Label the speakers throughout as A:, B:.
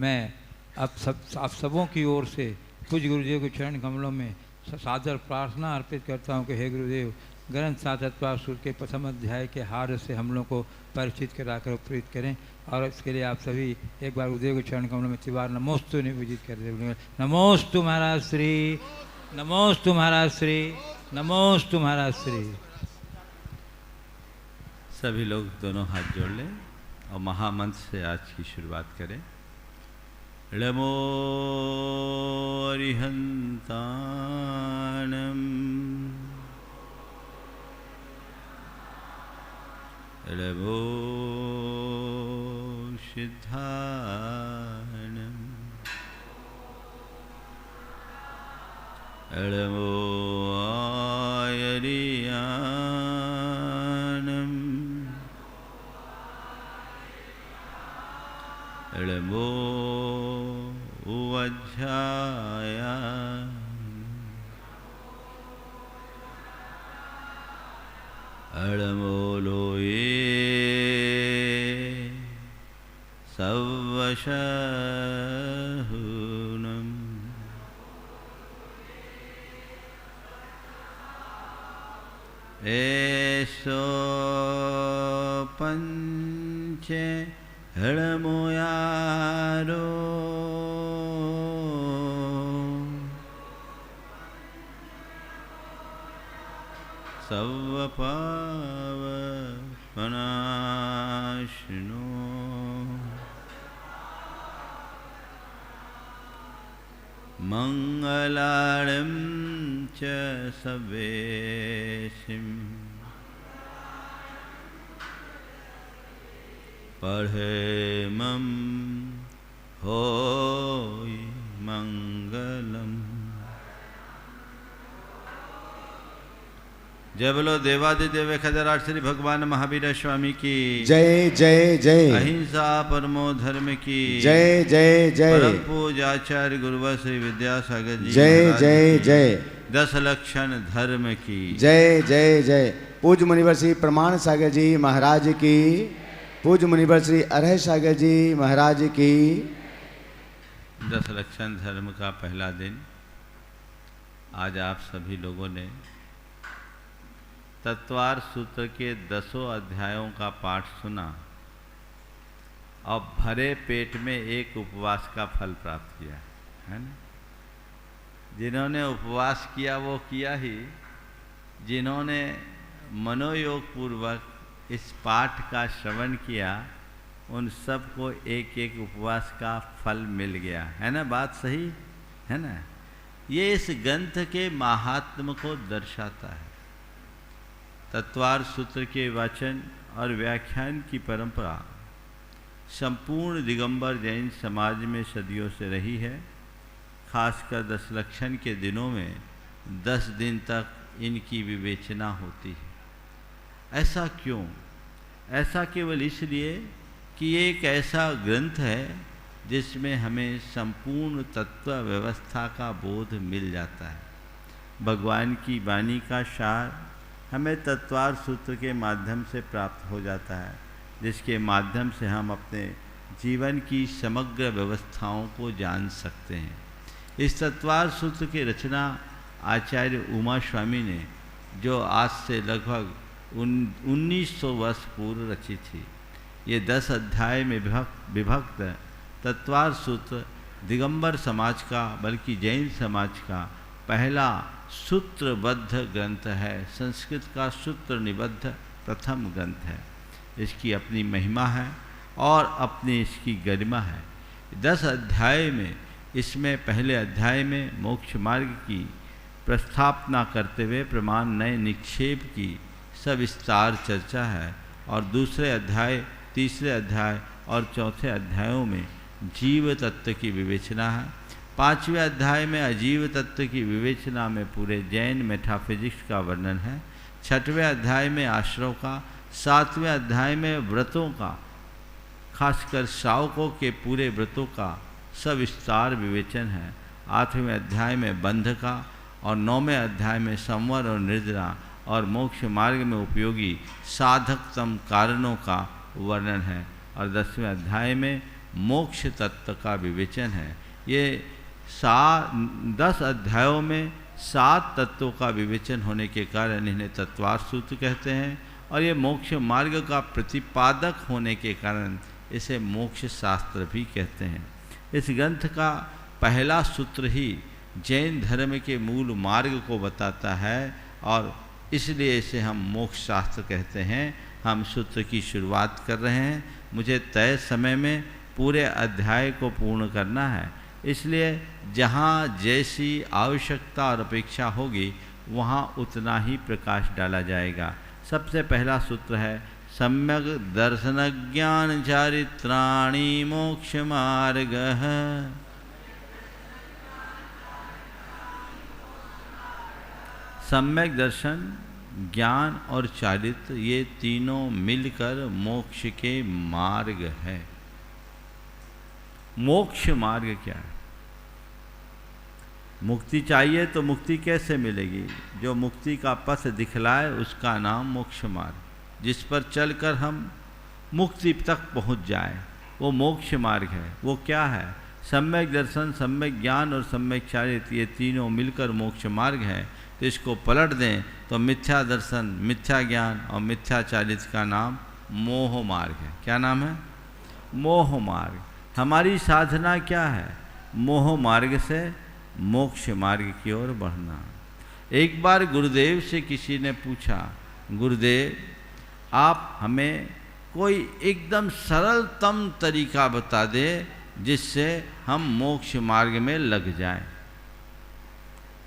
A: मैं आप सबों की ओर से पूज्य गुरुदेव के चरण कमलों में सादर प्रार्थना अर्पित करता हूँ कि हे गुरुदेव, ग्रंथ सातत्वार सूत्र के प्रथम अध्याय के हार से हम लोग को परिचित कराकर प्रेरित करें। और इसके लिए आप सभी एक बार गुरुदेव के चरण कमलों में त्रिवार नमोस्तु निवेदित कर दें। नमोस्तु महाराज श्री, नमोस्तु महाराज श्री, नमोस्तु महाराज श्री।
B: सभी लोग दोनों हाथ जोड़ लें और महामंत्र से आज की शुरुआत करें। नमो अरिहंताणं, नमो सिद्धाणं, नमो आयर्याणं, नमो वज्राया, नमो लोये सवशहुनं, एषो पंचे हळमोयारो, सवपावनाशनो, मंगलार्णं च सवेशिं, पढ़ेमं होय मंगलम। जय बोलो देवादिदेव खजराट श्री भगवान महावीर स्वामी की
C: जय जय जय।
B: अहिंसा परमो धर्म की
C: जय जय जय।
B: परम पूज्याचार्य गुरुवर श्री विद्यासागर जी
C: जय जय जय।
B: 10 लक्षण धर्म की
C: जय जय जय। पूज्य मुनिवर श्री प्रमाण सागर जी महाराज की, पूज्य मुनिवर श्री अरह सागर जी महाराज की।
B: 10 लक्षण धर्म का पहला दिन आज आप सभी लोगों ने तत्वार सूत्र के 10 अध्यायों का पाठ सुना और भरे पेट में एक उपवास का फल प्राप्त किया है ना। जिन्होंने उपवास किया वो किया ही, जिन्होंने मनोयोग पूर्वक इस पाठ का श्रवण किया उन सबको एक एक उपवास का फल मिल गया है ना। बात सही है ना। ये इस ग्रंथ के महात्म को दर्शाता है। तत्वार सूत्र के वाचन और व्याख्यान की परंपरा संपूर्ण दिगंबर जैन समाज में सदियों से रही है। खासकर 10 लक्षण के दिनों में 10 दिन तक इनकी विवेचना होती है। ऐसा क्यों? ऐसा केवल इसलिए कि ये एक ऐसा ग्रंथ है जिसमें हमें संपूर्ण तत्व व्यवस्था का बोध मिल जाता है। भगवान की वाणी का सार हमें तत्वार सूत्र के माध्यम से प्राप्त हो जाता है, जिसके माध्यम से हम अपने जीवन की समग्र व्यवस्थाओं को जान सकते हैं। इस तत्वार सूत्र की रचना आचार्य उमा स्वामी ने, जो आज से लगभग 1900 वर्ष पूर्व रची थी। ये 10 अध्याय में विभक्त तत्वार सूत्र दिगंबर समाज का, बल्कि जैन समाज का पहला सूत्रबद्ध ग्रंथ है। संस्कृत का सूत्र निबद्ध प्रथम ग्रंथ है। इसकी अपनी महिमा है और अपनी इसकी गरिमा है। 10 अध्याय में, इसमें पहले अध्याय में मोक्ष मार्ग की प्रस्थापना करते हुए प्रमाण नए निक्षेप की सविस्तार चर्चा है, और दूसरे अध्याय, तीसरे अध्याय और चौथे अध्यायों में जीव तत्व की विवेचना है। 5वें अध्याय में अजीव तत्व की विवेचना में पूरे जैन मेटाफिजिक्स का वर्णन है। 6वें अध्याय में आश्रव का, 7वें अध्याय में व्रतों का, खासकर श्रावकों के पूरे व्रतों का सविस्तार विवेचन है। 8वें अध्याय में बंध का और 9वें अध्याय में संवर और निर्जरा और मोक्ष मार्ग में उपयोगी साधकतम कारणों का वर्णन है। और 10वें अध्याय में मोक्ष तत्व का विवेचन है। ये 10 अध्यायों में 7 तत्वों का विवेचन होने के कारण इन्हें तत्वार्थ सूत्र कहते हैं, और ये मोक्ष मार्ग का प्रतिपादक होने के कारण इसे मोक्ष शास्त्र भी कहते हैं। इस ग्रंथ का पहला सूत्र ही जैन धर्म के मूल मार्ग को बताता है, और इसलिए इसे हम मोक्ष शास्त्र कहते हैं। हम सूत्र की शुरुआत कर रहे हैं। मुझे तय समय में पूरे अध्याय को पूर्ण करना है, इसलिए जहाँ जैसी आवश्यकता और अपेक्षा होगी वहाँ उतना ही प्रकाश डाला जाएगा। सबसे पहला सूत्र है सम्यक दर्शन ज्ञान चारित्राणि मोक्ष मार्ग। सम्यक दर्शन, ज्ञान और चारित्र ये तीनों मिलकर मोक्ष के मार्ग है। मोक्ष मार्ग क्या है? मुक्ति चाहिए तो मुक्ति कैसे मिलेगी? जो मुक्ति का पथ दिखलाए उसका नाम मोक्ष मार्ग। जिस पर चलकर हम मुक्ति तक पहुंच जाए वो मोक्ष मार्ग है। वो क्या है? सम्यक दर्शन, सम्यक ज्ञान और सम्यक चारित्र ये तीनों मिलकर मोक्ष मार्ग है। तो इसको पलट दें तो मिथ्या दर्शन, मिथ्या ज्ञान और मिथ्या चारित्र का नाम मोह मार्ग है। क्या नाम है? मोह मार्ग। हमारी साधना क्या है? मोह मार्ग से मोक्ष मार्ग की ओर बढ़ना। एक बार गुरुदेव से किसी ने पूछा, गुरुदेव आप हमें कोई एकदम सरलतम तरीका बता दे जिससे हम मोक्ष मार्ग में लग जाएं।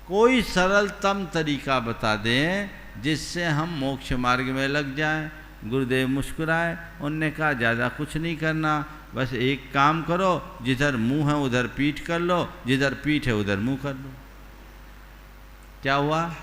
B: कोई सरलतम तरीका बता दें जिससे हम मोक्ष मार्ग में लग जाएं। गुरुदेव मुस्कुराए, उनने कहा ज़्यादा कुछ नहीं करना, बस एक काम करो, जिधर मुंह है उधर पीठ कर लो, जिधर पीठ है उधर मुंह कर लो। क्या हुआ?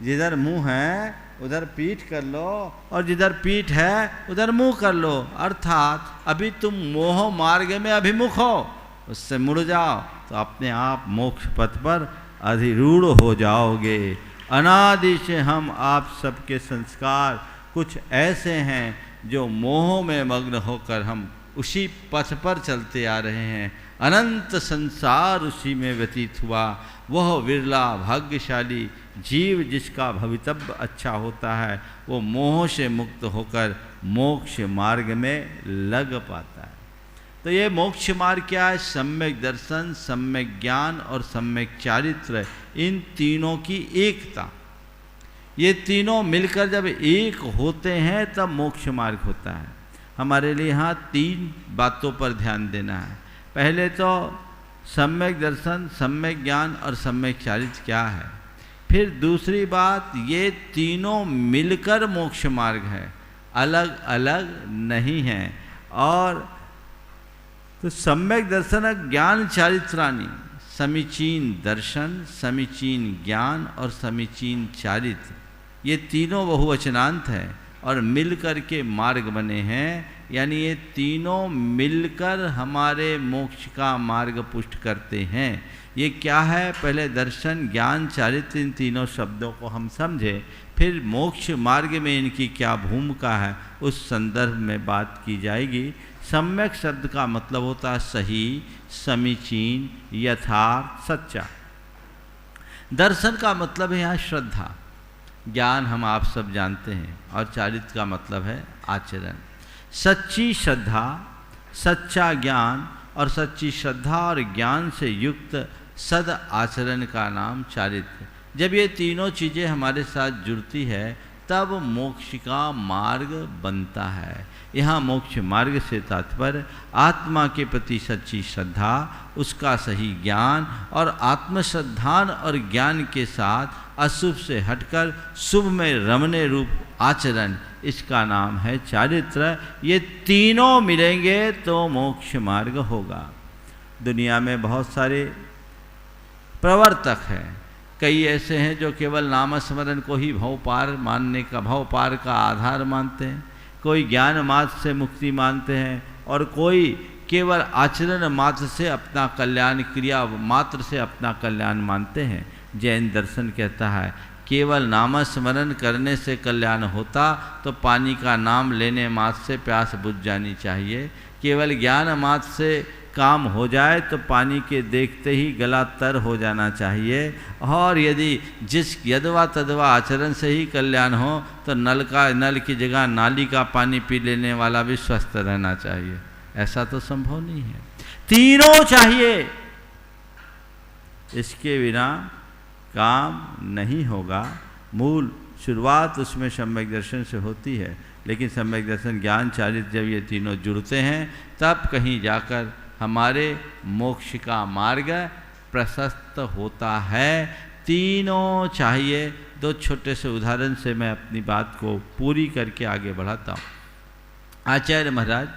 B: जिधर मुंह है उधर पीठ कर लो और जिधर पीठ है उधर मुंह कर लो। अर्थात अभी तुम मोह मार्ग में अभिमुख हो, उससे मुड़ जाओ तो अपने आप मोक्ष पथ पर अधिरूढ़ हो जाओगे। अनादि से हम आप सबके संस्कार कुछ ऐसे हैं जो मोह में मग्न होकर हम उसी पथ पर चलते आ रहे हैं। अनंत संसार उसी में व्यतीत हुआ। वह विरला भाग्यशाली जीव जिसका भवितव्य अच्छा होता है वो मोह से मुक्त होकर मोक्ष मार्ग में लग पाता है। तो ये मोक्ष मार्ग क्या है? सम्यक दर्शन, सम्यक ज्ञान और सम्यक चारित्र, इन तीनों की एकता। ये तीनों मिलकर जब एक होते हैं तब मोक्ष मार्ग होता है। हमारे लिए यहाँ 3 बातों पर ध्यान देना है। पहले तो सम्यक दर्शन, सम्यक ज्ञान और सम्यक चारित्र क्या है। फिर दूसरी बात, ये तीनों मिलकर मोक्ष मार्ग है, अलग अलग नहीं है। और तो सम्यक दर्शन ज्ञान चारित्राणि, समीचीन दर्शन, समीचीन ज्ञान और समीचीन चारित्र, ये तीनों बहुवचनांत हैं और मिलकर के मार्ग बने हैं। यानी ये तीनों मिलकर हमारे मोक्ष का मार्ग पुष्ट करते हैं। ये क्या है? पहले दर्शन, ज्ञान, चारित्र, इन तीनों शब्दों को हम समझें, फिर मोक्ष मार्ग में इनकी क्या भूमिका है उस संदर्भ में बात की जाएगी। सम्यक शब्द का मतलब होता है सही, समीचीन, यथार्थ, सच्चा। दर्शन का मतलब है यहाँ श्रद्धा, ज्ञान हम आप सब जानते हैं, और चारित्र का मतलब है आचरण। सच्ची श्रद्धा, सच्चा ज्ञान और सच्ची श्रद्धा और ज्ञान से युक्त सद आचरण का नाम चारित्र। जब ये तीनों चीज़ें हमारे साथ जुड़ती है तब मोक्ष का मार्ग बनता है। यहाँ मोक्ष मार्ग से तात्पर्य आत्मा के प्रति सच्ची श्रद्धा, उसका सही ज्ञान और आत्मश्रद्धान और ज्ञान के साथ अशुभ से हटकर शुभ में रमने रूप आचरण, इसका नाम है चारित्र। ये तीनों मिलेंगे तो मोक्ष मार्ग होगा। दुनिया में बहुत सारे प्रवर्तक हैं, कई ऐसे हैं जो केवल नामस्मरण को ही भव पार मानने का, भव पार का आधार मानते हैं। कोई ज्ञान मात्र से मुक्ति मानते हैं और कोई केवल आचरण मात्र से अपना कल्याण, क्रिया मात्र से अपना कल्याण मानते हैं। जैन दर्शन कहता है केवल नामस्मरण करने से कल्याण होता तो पानी का नाम लेने मात्र से प्यास बुझ जानी चाहिए। केवल ज्ञान मात्र से काम हो जाए तो पानी के देखते ही गला तर हो जाना चाहिए, और यदि जिस यदवा तदवा आचरण से ही कल्याण हो तो नल की जगह नाली का पानी पी लेने वाला भी स्वस्थ रहना चाहिए। ऐसा तो संभव नहीं है, तीनों चाहिए, इसके बिना काम नहीं होगा। मूल शुरुआत उसमें सम्यक दर्शन से होती है, लेकिन सम्यक दर्शन ज्ञान चारित्र जब ये तीनों जुड़ते हैं तब कहीं जाकर हमारे मोक्ष का मार्ग प्रशस्त होता है। तीनों चाहिए। दो छोटे से उदाहरण से मैं अपनी बात को पूरी करके आगे बढ़ाता हूँ। आचार्य महाराज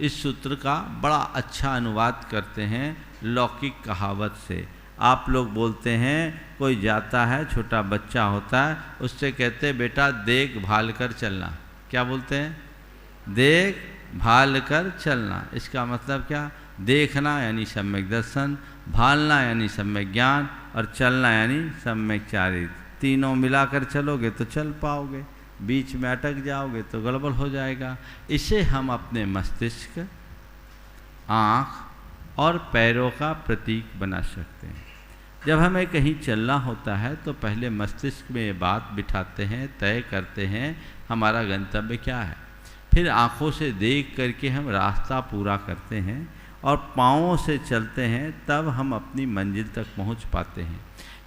B: इस सूत्र का बड़ा अच्छा अनुवाद करते हैं लौकिक कहावत से। आप लोग बोलते हैं कोई जाता है, छोटा बच्चा होता है, उससे कहते हैं बेटा देख भाल कर चलना। क्या बोलते हैं? देख भाल कर चलना। इसका मतलब क्या? देखना यानी सम्यक दर्शन, भालना यानी सम्यक ज्ञान, और चलना यानी सम्यक चारित्र। तीनों मिलाकर चलोगे तो चल पाओगे, बीच में अटक जाओगे तो गड़बड़ हो जाएगा। इसे हम अपने मस्तिष्क, आँख और पैरों का प्रतीक बना सकते हैं। जब हमें कहीं चलना होता है तो पहले मस्तिष्क में ये बात बिठाते हैं, तय करते हैं हमारा गंतव्य क्या है। फिर आँखों से देख करके हम रास्ता पूरा करते हैं और पाँवों से चलते हैं, तब हम अपनी मंजिल तक पहुंच पाते हैं।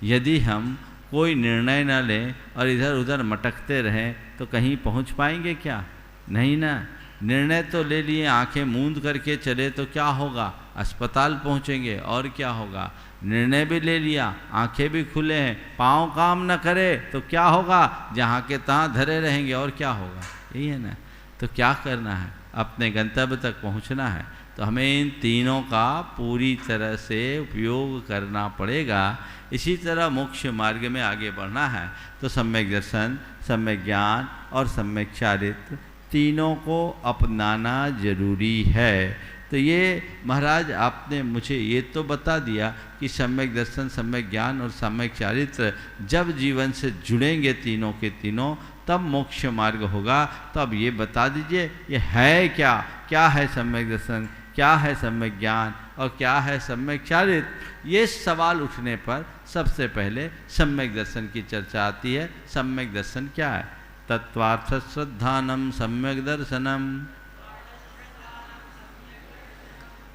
B: यदि हम कोई निर्णय न लें और इधर उधर मटकते रहें तो कहीं पहुंच पाएंगे क्या? नहीं ना। निर्णय तो ले लिए, आंखें मूंद करके चले तो क्या होगा? अस्पताल पहुंचेंगे। और क्या होगा? निर्णय भी ले लिया, आंखें भी खुले हैं, पाँव काम न करे तो क्या होगा? जहाँ के तहाँ धरे रहेंगे। और क्या होगा? यही है ना। तो क्या करना है? अपने गंतव्य तक पहुँचना है तो हमें इन तीनों का पूरी तरह से उपयोग करना पड़ेगा। इसी तरह मोक्ष मार्ग में आगे बढ़ना है तो सम्यक दर्शन, सम्यक ज्ञान और सम्यक चारित्र तीनों को अपनाना जरूरी है। तो ये महाराज आपने मुझे ये तो बता दिया कि सम्यक दर्शन, सम्यक ज्ञान और सम्यक चारित्र जब जीवन से जुड़ेंगे तीनों के तीनों तब मोक्ष मार्ग होगा। तो अब ये बता दीजिए ये है क्या? क्या है सम्यक दर्शन, क्या है सम्यक ज्ञान और क्या है सम्यक चारित्र? ये सवाल उठने पर सबसे पहले सम्यक दर्शन की चर्चा आती है। सम्यक दर्शन क्या है? तत्वार्थ श्रद्धानम सम्यक दर्शनम।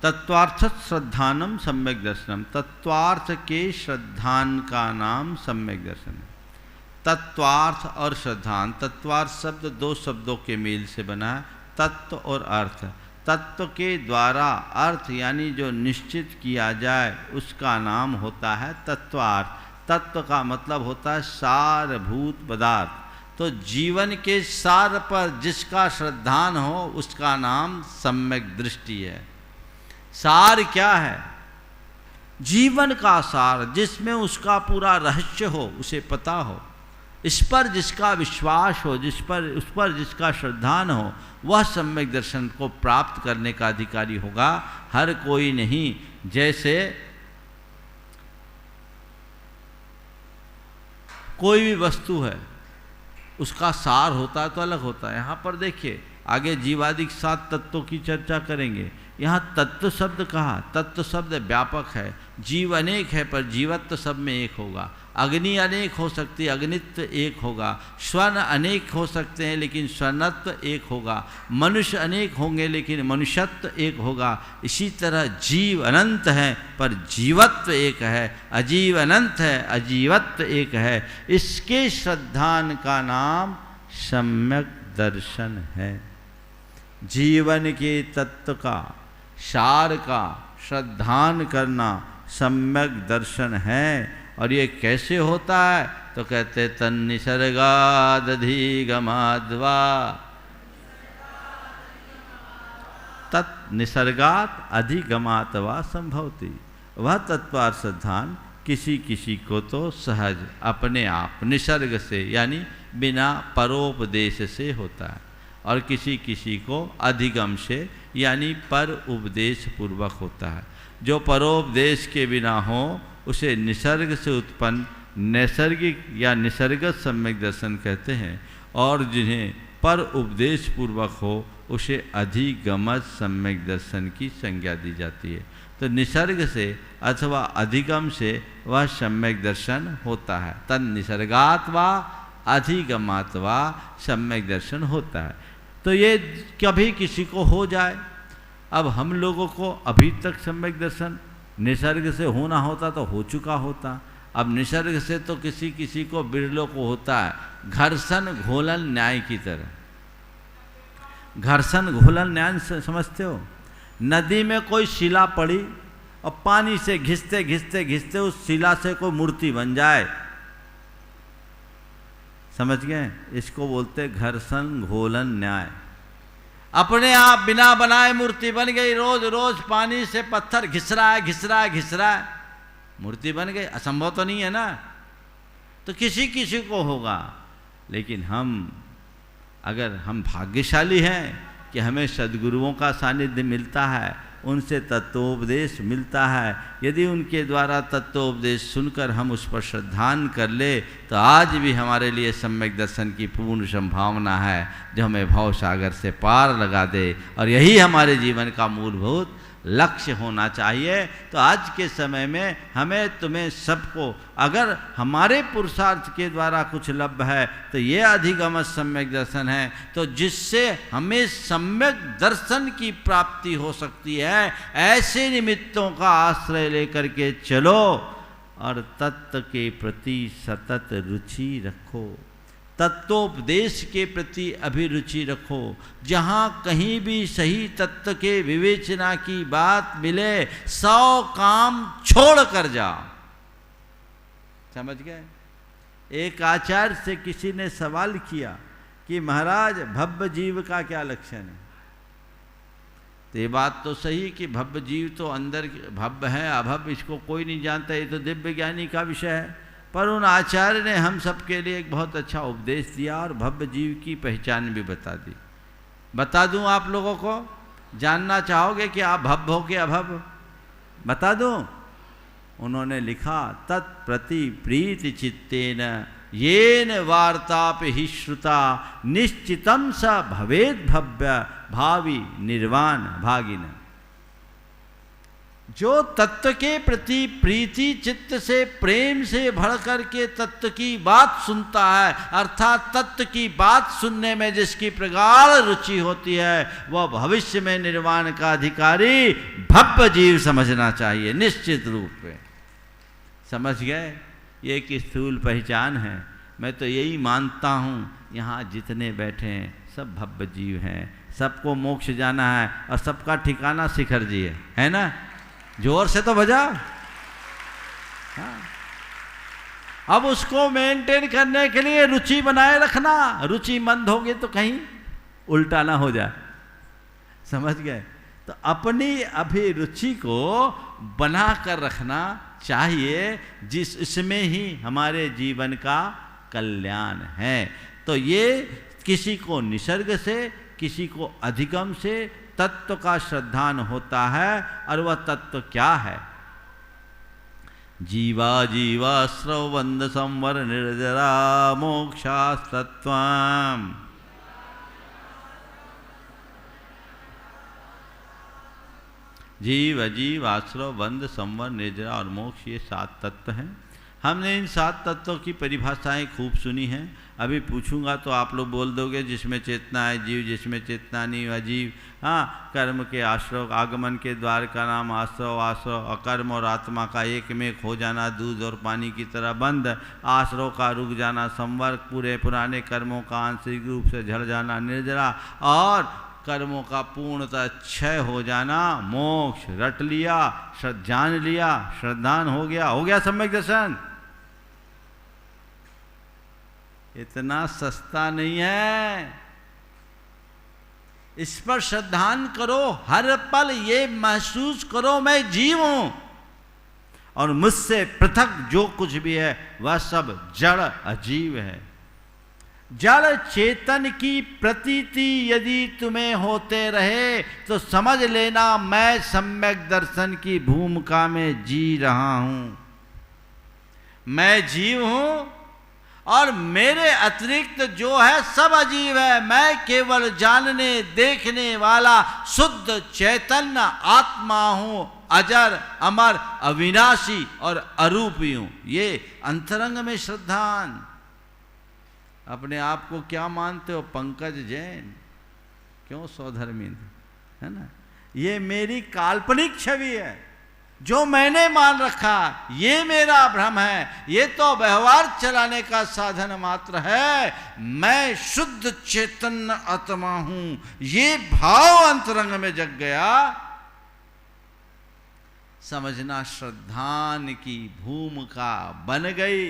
B: तत्वार्थ श्रद्धानम सम्यक दर्शनम। तत्वार्थ के श्रद्धान का नाम सम्यक दर्शन है। तत्वार्थ और श्रद्धान, तत्वार्थ शब्द दो शब्दों के मेल से बना है, तत्व और अर्थ। तत्व के द्वारा अर्थ यानी जो निश्चित किया जाए उसका नाम होता है तत्वार्थ। तत्व का मतलब होता है सारभूत पदार्थ। तो जीवन के सार पर जिसका श्रद्धान हो उसका नाम सम्यक दृष्टि है। सार क्या है? जीवन का सार, जिसमें उसका पूरा रहस्य हो, उसे पता हो, इस पर जिसका विश्वास हो, उस पर जिसका श्रद्धान हो, वह सम्यक दर्शन को प्राप्त करने का अधिकारी होगा। हर कोई नहीं। जैसे कोई भी वस्तु है उसका सार होता है तो अलग होता है। यहाँ पर देखिए आगे जीवादिक 7 तत्वों की चर्चा करेंगे। यहाँ तत्व शब्द कहा, तत्व शब्द व्यापक है। जीव अनेक है पर जीवत्व सब में एक होगा। अग्नि अनेक हो सकती है, अग्नित्व एक होगा। स्वर्ण अनेक हो सकते हैं लेकिन स्वर्णत्व एक होगा। मनुष्य अनेक होंगे लेकिन मनुष्यत्व एक होगा। इसी तरह जीव अनंत है पर जीवत्व एक है, अजीव अनंत है, अजीवत्व एक है। इसके श्रद्धान का नाम सम्यक दर्शन है। जीवन के तत्व का, सार का श्रद्धान करना सम्यक दर्शन है। और ये कैसे होता है? तो कहते तन्निसर्गादधिगमाद्वा, तत् निसर्गात अधिगमात्वा संभवती। वह तत्वार्थ श्रद्धान किसी किसी को तो सहज अपने आप निसर्ग से यानी बिना परोपदेश से होता है, और किसी किसी को अधिगम से यानी पर उपदेश पूर्वक होता है। जो परोपदेश के बिना हो उसे निसर्ग से उत्पन्न नैसर्गिक या निसर्गत सम्यक दर्शन कहते हैं, और जिन्हें पर उपदेश पूर्वक हो उसे अधिगमत सम्यक दर्शन की संज्ञा दी जाती है। तो निसर्ग से अथवा अधिगम से वह सम्यक दर्शन होता है। तन निसर्गात वा अधिगमात वा सम्यक दर्शन होता है। तो ये कभी किसी को हो जाए। अब हम लोगों को अभी तक सम्यक दर्शन निसर्ग से होना होता तो हो चुका होता। अब निसर्ग से तो किसी किसी को बिरलों को होता है, घर्षण घोलन न्याय की तरह। घर्षण घोलन न्याय समझते हो? नदी में कोई शिला पड़ी और पानी से घिसते घिसते घिसते उस शिला से कोई मूर्ति बन जाए, समझ गए? इसको बोलते घर्षण घोलन न्याय। अपने आप बिना बनाए मूर्ति बन गई, रोज रोज पानी से पत्थर घिस रहा है घिस रहा है घिस रहा है, मूर्ति बन गई। असंभव तो नहीं है ना। तो किसी किसी को होगा। लेकिन अगर हम भाग्यशाली हैं कि हमें सद्गुरुओं का सानिध्य मिलता है, उनसे तत्वोपदेश मिलता है, यदि उनके द्वारा तत्वोपदेश सुनकर हम उस पर श्रद्धान कर ले तो आज भी हमारे लिए सम्यक दर्शन की पूर्ण संभावना है, जो हमें भव सागर से पार लगा दे। और यही हमारे जीवन का मूलभूत लक्ष्य होना चाहिए। तो आज के समय में हमें तुम्हें सबको अगर हमारे पुरुषार्थ के द्वारा कुछ लभ्य है तो ये अधिगम सम्यक दर्शन है, तो जिससे हमें सम्यक दर्शन की प्राप्ति हो सकती है, ऐसे निमित्तों का आश्रय लेकर के चलो और तत्व के प्रति सतत रुचि रखो, तत्वोपदेश के प्रति अभिरुचि रखो। जहाँ कहीं भी सही तत्व के विवेचना की बात मिले 100 काम छोड़ कर जाओ। समझ गए? एक आचार्य से किसी ने सवाल किया कि महाराज भव्य जीव का क्या लक्षण है? तो ये बात तो सही कि भव्य जीव तो अंदर भव्य है, अभव्य इसको कोई नहीं जानता, ये तो दिव्य ज्ञानी का विषय है। पर उन आचार्य ने हम सबके लिए एक बहुत अच्छा उपदेश दिया और भव्य जीव की पहचान भी बता दी। बता दूं आप लोगों को? जानना चाहोगे कि आप भव्य हो कि अभव्य? बता दूं? उन्होंने लिखा तत्प्रति प्रीति चित्तेन येन वार्ताप हि श्रुता निश्चितम स भवेद भव्य भावी निर्वाण भागिन। जो तत्व के प्रति प्रीति चित्त से प्रेम से भर करके तत्व की बात सुनता है, अर्थात तत्व की बात सुनने में जिसकी प्रगाढ़ रुचि होती है, वह भविष्य में निर्वाण का अधिकारी भव्य जीव समझना चाहिए निश्चित रूप में। समझ गए? ये एक स्थूल पहचान है। मैं तो यही मानता हूँ यहाँ जितने बैठे हैं सब भव्य जीव हैं, सबको मोक्ष जाना है और सबका ठिकाना शिखर जी है ना? जोर से तो बजाओ। हाँ। अब उसको मेंटेन करने के लिए रुचि बनाए रखना। रुचि मंद होगी तो कहीं उल्टा ना हो जाए। समझ गए? तो अपनी अभिरुचि को बना कर रखना चाहिए, इसमें ही हमारे जीवन का कल्याण है। तो ये किसी को निसर्ग से, किसी को अधिगम से तत्व का श्रद्धान होता है। और वह तत्व क्या है? जीवा जीवा स्रवंद संवर निर्जरा मोक्षास्तत्वम्। जीव जीव आश्रव बंध संवर निर्जरा और मोक्ष, ये 7 तत्व हैं। हमने इन 7 तत्वों की परिभाषाएं खूब सुनी हैं। अभी पूछूंगा तो आप लोग बोल दोगे जिसमें चेतना है जीव, जिसमें चेतना नहीं अजीव। हाँ, कर्म के आश्रव, आगमन के द्वार का नाम आश्रव, आश्रव अकर्म और आत्मा का एक में हो जाना दूध और पानी की तरह बंद, आश्रव का रुक जाना संवर, पूरे पुराने कर्मों का आंशिक रूप से झड़ जाना निर्जरा, और कर्मों का पूर्णतः क्षय हो जाना मोक्ष। रट लिया, जान लिया, श्रद्धान हो गया सम्यक दर्शन। इतना सस्ता नहीं है। इस पर श्रद्धान करो, हर पल ये महसूस करो मैं जीव हूं और मुझसे पृथक जो कुछ भी है वह सब जड़ अजीव है। जड़ चेतन की प्रतीति यदि तुम्हें होते रहे तो समझ लेना मैं सम्यक दर्शन की भूमिका में जी रहा हूं। मैं जीव हूं और मेरे अतिरिक्त जो है सब अजीब है। मैं केवल जानने देखने वाला शुद्ध चैतन्य आत्मा हूं, अजर अमर अविनाशी और अरूपी हूं। ये अंतरंग में श्रद्धान। अपने आप को क्या मानते हो? पंकज जैन। क्यों स्वधर्मिंद, है ना? ये मेरी काल्पनिक छवि है जो मैंने मान रखा, ये मेरा भ्रम है, ये तो व्यवहार चलाने का साधन मात्र है। मैं शुद्ध चैतन्य आत्मा हूं, ये भाव अंतरंग में जग गया। समझना श्रद्धान की भूमिका बन गई।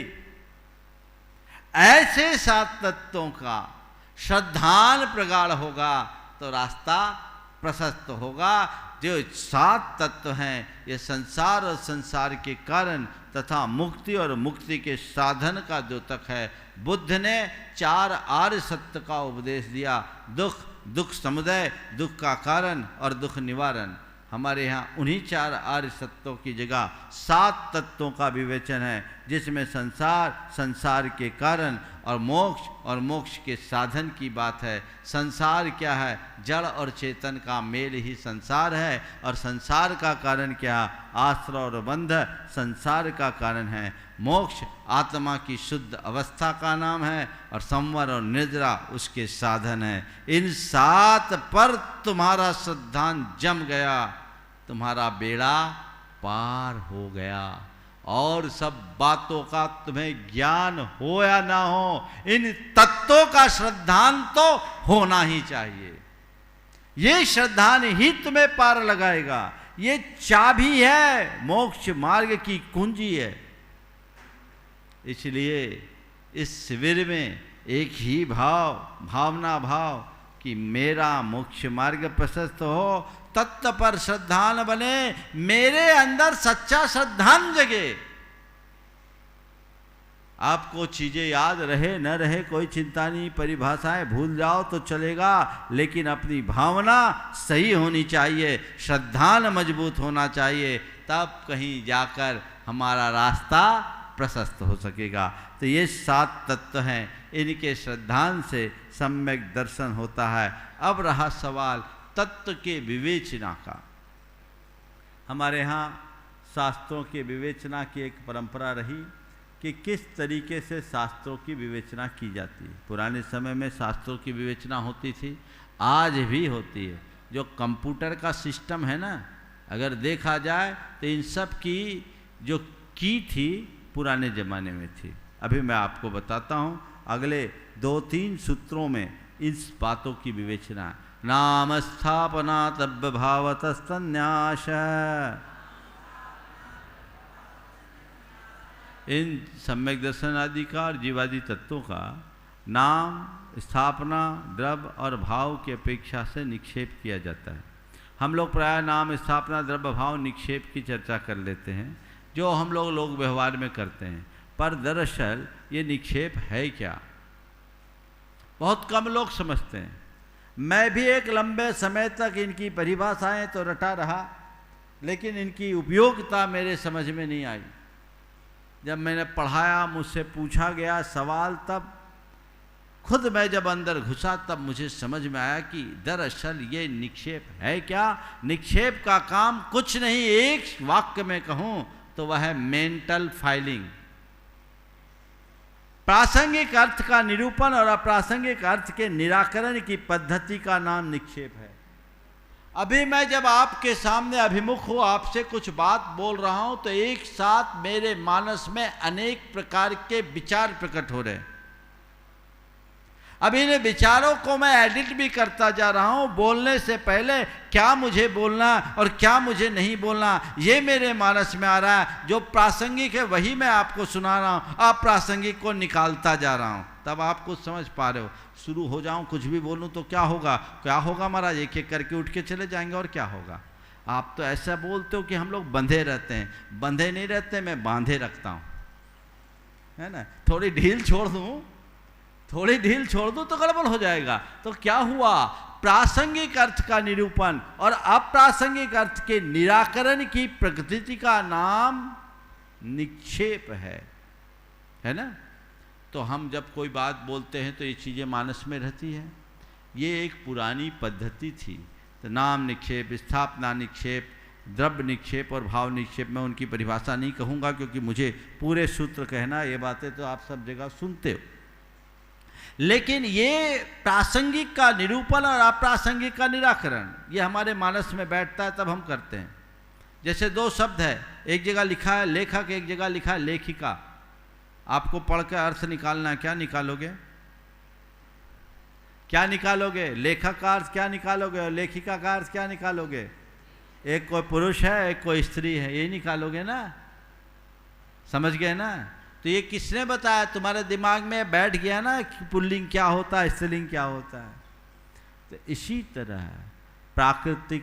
B: ऐसे 7 तत्वों का श्रद्धान प्रगाढ़ होगा तो रास्ता प्रशस्त होगा। जो 7 तत्व हैं ये संसार और संसार के कारण तथा मुक्ति और मुक्ति के साधन का द्योतक है। बुद्ध ने 4 आर्य सत्य का उपदेश दिया। दुख, दुख समुदय, दुख का कारण और दुख निवारण। हमारे यहाँ उन्हीं 4 आर्य सत्यों की जगह 7 तत्वों का विवेचन है, जिसमें संसार, संसार के कारण और मोक्ष के साधन की बात है। संसार क्या है? जड़ और चेतन का मेल ही संसार है। और संसार का कारण क्या? आश्रय और बंध संसार का कारण है। मोक्ष आत्मा की शुद्ध अवस्था का नाम है और संवर और निद्रा उसके साधन है। इन 7 पर तुम्हारा श्रद्धान जम गया, तुम्हारा बेड़ा पार हो गया। और सब बातों का तुम्हें ज्ञान हो या ना हो, इन तत्वों का श्रद्धान तो होना ही चाहिए। ये श्रद्धान ही तुम्हें पार लगाएगा। ये चाबी है, मोक्ष मार्ग की कुंजी है। इसलिए इस शिविर में एक ही भावना भाव कि मेरा मोक्ष मार्ग प्रशस्त हो, तत्व पर श्रद्धान बने, मेरे अंदर सच्चा श्रद्धान जगे। आपको चीजें याद रहे न रहे कोई चिंता नहीं, परिभाषाएं भूल जाओ तो चलेगा, लेकिन अपनी भावना सही होनी चाहिए, श्रद्धान मजबूत होना चाहिए, तब कहीं जाकर हमारा रास्ता प्रशस्त हो सकेगा। तो ये 7 तत्व हैं, इनके श्रद्धान से सम्यक दर्शन होता है। अब रहा सवाल तत्व के विवेचना का। हमारे यहाँ शास्त्रों के विवेचना की एक परंपरा रही कि किस तरीके से शास्त्रों की विवेचना की जाती है। पुराने समय में शास्त्रों की विवेचना होती थी, आज भी होती है। जो कंप्यूटर का सिस्टम है ना, अगर देखा जाए तो इन सब की जो की थी पुराने ज़माने में थी। अभी मैं आपको बताता हूँ, अगले 2-3 सूत्रों में इस बातों की विवेचना। नाम स्थापना तब भावतस्तन्यास। इन सम्यक दर्शन आदि का और जीवादि तत्वों का नाम, स्थापना, द्रव्य और भाव की अपेक्षा से निक्षेप किया जाता है। हम लोग प्रायः नाम, स्थापना, द्रव्य, भाव, निक्षेप की चर्चा कर लेते हैं, जो हम लोग व्यवहार में करते हैं। पर दरअसल ये निक्षेप है क्या, बहुत कम लोग समझते हैं। मैं भी एक लंबे समय तक इनकी परिभाषाएं तो रटा रहा, लेकिन इनकी उपयोगिता मेरे समझ में नहीं आई। जब मैंने पढ़ाया, मुझसे पूछा गया सवाल, तब खुद मैं जब अंदर घुसा तब मुझे समझ में आया कि दरअसल ये निक्षेप है क्या। निक्षेप का काम कुछ नहीं, एक वाक्य में कहूँ तो वह है मेंटल फाइलिंग। प्रासंगिक अर्थ का निरूपण और अप्रासंगिक अर्थ के निराकरण की पद्धति का नाम निक्षेप है। अभी मैं जब आपके सामने अभिमुख हूँ, आपसे कुछ बात बोल रहा हूँ, तो एक साथ मेरे मानस में अनेक प्रकार के विचार प्रकट हो रहे हैं। अब इन विचारों को मैं एडिट भी करता जा रहा हूँ। बोलने से पहले क्या मुझे बोलना और क्या मुझे नहीं बोलना, ये मेरे मानस में आ रहा है। जो प्रासंगिक है वही मैं आपको सुना रहा हूँ, अप्रासंगिक को निकालता जा रहा हूँ। तब आप कुछ समझ पा रहे हो। शुरू हो जाऊँ, कुछ भी बोलूँ तो क्या होगा, क्या होगा महाराज, एक एक करके उठ के चले जाएंगे और क्या होगा। आप तो ऐसा बोलते हो कि हम लोग बंधे रहते हैं। बंधे नहीं रहते, मैं बांधे रखता हूँ, है ना। थोड़ी ढील छोड़ दूँ, थोड़ी ढील छोड़ दो तो गड़बड़ हो जाएगा। तो क्या हुआ, प्रासंगिक अर्थ का निरूपण और अप्रासंगिक अर्थ के निराकरण की प्रकृति का नाम निक्षेप है ना। तो हम जब कोई बात बोलते हैं तो ये चीज़ें मानस में रहती हैं। ये एक पुरानी पद्धति थी। तो नाम निक्षेप, स्थापना निक्षेप, द्रव्य निक्षेप और भाव निक्षेप, मैं उनकी परिभाषा नहीं कहूँगा क्योंकि मुझे पूरे सूत्र कहना, ये बातें तो आप सब जगह सुनते हो। लेकिन ये प्रासंगिक का निरूपण और अप्रासंगिक का निराकरण, ये हमारे मानस में बैठता है तब हम करते हैं। जैसे दो शब्द है, एक जगह लिखा है लेखक, एक जगह लिखा है लेखिका। आपको पढ़ कर अर्थ निकालना है, क्या निकालोगे? क्या निकालोगे? लेखक का अर्थ क्या निकालोगे और लेखिका का अर्थ क्या निकालोगे? एक कोई पुरुष है, एक कोई स्त्री है, ये निकालोगे ना। समझ गए ना? तो ये किसने बताया? तुम्हारे दिमाग में बैठ गया ना कि पुल्लिंग क्या होता है, स्त्रीलिंग क्या होता है। तो इसी तरह प्रकृति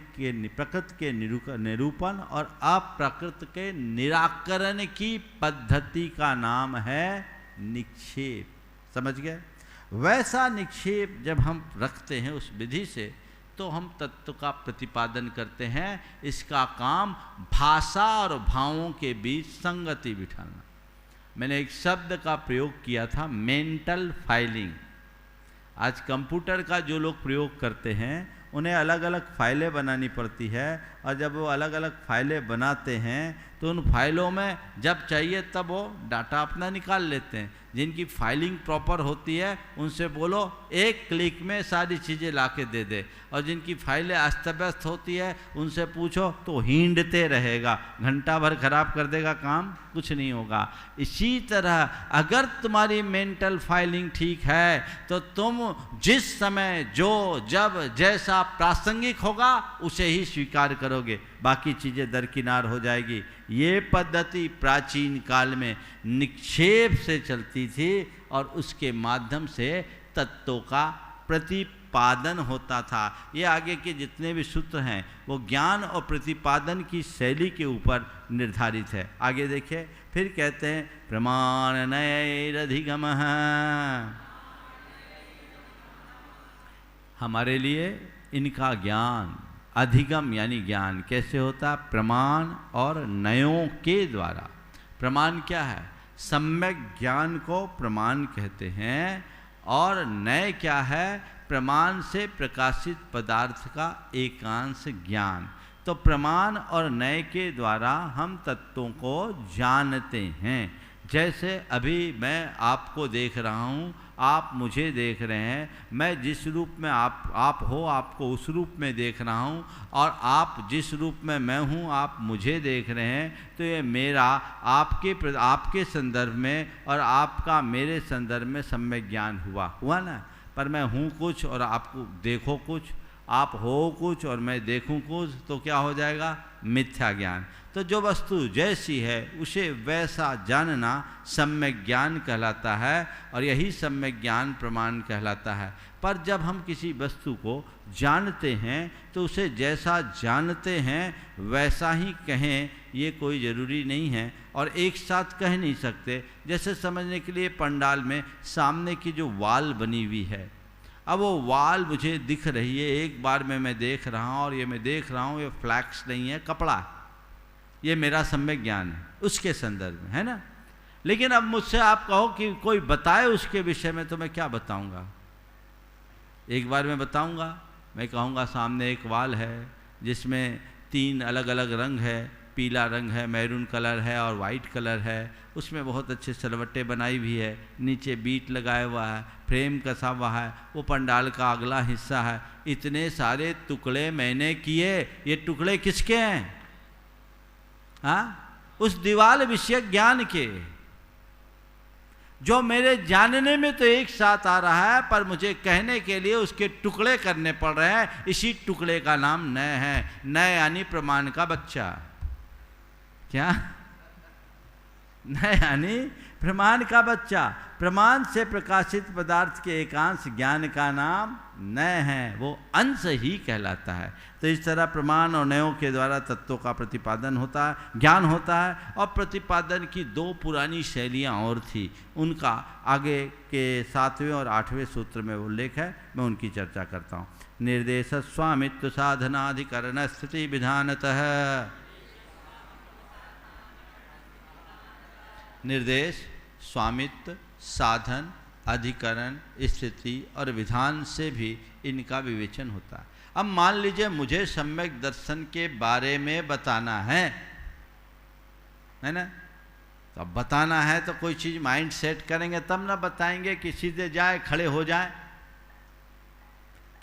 B: के निरूपण और अप्राकृत के निराकरण की पद्धति का नाम है निक्षेप। समझ गए? वैसा निक्षेप जब हम रखते हैं उस विधि से, तो हम तत्व का प्रतिपादन करते हैं। इसका काम भाषा और भावों के बीच संगति बिठाना। मैंने एक शब्द का प्रयोग किया था, मेंटल फाइलिंग। आज कंप्यूटर का जो लोग प्रयोग करते हैं उन्हें अलग अलग फाइलें बनानी पड़ती है, और जब वो अलग अलग फाइलें बनाते हैं तो उन फाइलों में जब चाहिए तब वो डाटा अपना निकाल लेते हैं। जिनकी फाइलिंग प्रॉपर होती है उनसे बोलो एक क्लिक में सारी चीज़ें ला के दे दे, और जिनकी फाइलें अस्त व्यस्त होती है उनसे पूछो तो हींडते रहेगा, घंटा भर खराब कर देगा, काम कुछ नहीं होगा। इसी तरह अगर तुम्हारी मेंटल फाइलिंग ठीक है तो तुम जिस समय जो जब जैसा प्रासंगिक होगा उसे ही स्वीकार करोगे, बाकी चीज़ें दरकिनार हो जाएगी। ये पद्धति प्राचीन काल में निक्षेप से चलती थी और उसके माध्यम से तत्वों का प्रतिपादन होता था। ये आगे के जितने भी सूत्र हैं वो ज्ञान और प्रतिपादन की शैली के ऊपर निर्धारित है। आगे देखिए, फिर कहते हैं प्रमाण नैरधिगमः। हमारे लिए इनका ज्ञान, अधिगम यानी ज्ञान कैसे होता? प्रमाण और नयों के द्वारा। प्रमाण क्या है? सम्यक ज्ञान को प्रमाण कहते हैं। और नय क्या है? प्रमाण से प्रकाशित पदार्थ का एकांश ज्ञान। तो प्रमाण और नय के द्वारा हम तत्वों को जानते हैं। जैसे अभी मैं आपको देख रहा हूँ, आप मुझे देख रहे हैं, मैं जिस रूप में आप हो आपको उस रूप में देख रहा हूँ, और आप जिस रूप में मैं हूँ आप मुझे देख रहे हैं। तो ये मेरा आपके संदर्भ में और आपका मेरे संदर्भ में सम्यक ज्ञान हुआ ना। पर मैं हूँ कुछ और आपको देखो कुछ, आप हो कुछ और मैं देखूँ कुछ, तो क्या हो जाएगा? मिथ्या ज्ञान। तो जो वस्तु जैसी है उसे वैसा जानना सम्यक ज्ञान कहलाता है, और यही सम्यक ज्ञान प्रमाण कहलाता है। पर जब हम किसी वस्तु को जानते हैं तो उसे जैसा जानते हैं वैसा ही कहें, ये कोई ज़रूरी नहीं है, और एक साथ कह नहीं सकते। जैसे समझने के लिए पंडाल में सामने की जो वाल बनी हुई है, अब वो वाल मुझे दिख रही है, एक बार में मैं देख रहा हूँ, और ये मैं देख रहा हूँ ये फ्लैक्स नहीं है, कपड़ा है, ये मेरा सम्यक ज्ञान है उसके संदर्भ में, है ना। लेकिन अब मुझसे आप कहो कि कोई बताए उसके विषय में, तो मैं क्या बताऊंगा? एक बार मैं बताऊंगा, मैं कहूँगा सामने एक वाल है जिसमें 3 अलग अलग रंग है, पीला रंग है, मैरून कलर है और वाइट कलर है। उसमें बहुत अच्छे सलवट्टे बनाई भी है, नीचे बीट लगाया हुआ है, फ्रेम कसा हुआ है, वो पंडाल का अगला हिस्सा है। इतने सारे टुकड़े मैंने किए, ये टुकड़े किसके हैं? हाँ, उस दीवाल विषयक ज्ञान के, जो मेरे जानने में तो एक साथ आ रहा है, पर मुझे कहने के लिए उसके टुकड़े करने पड़ रहे हैं। इसी टुकड़े का नाम नय है। नय यानी प्रमाण का बच्चा। क्या? नय यानी प्रमाण का बच्चा। प्रमाण से प्रकाशित पदार्थ के एकांश ज्ञान का नाम नय है, वो अंश ही कहलाता है। तो इस तरह प्रमाण और नयों के द्वारा तत्वों का प्रतिपादन होता है, ज्ञान होता है। और प्रतिपादन की 2 पुरानी शैलियाँ और थी, उनका आगे के 7वें और 8वें सूत्र में उल्लेख है, मैं उनकी चर्चा करता हूँ। निर्देश स्वामित्व साधनाधिकरण स्थिति विधानतः। निर्देश, स्वामित्व साधन, अधिकरण, स्थिति और विधान से भी इनका विवेचन होता है। अब मान लीजिए मुझे सम्यक दर्शन के बारे में बताना है ना, तो अब बताना है तो कोई चीज़ माइंड सेट करेंगे तब ना बताएंगे कि सीधे जाए खड़े हो जाए।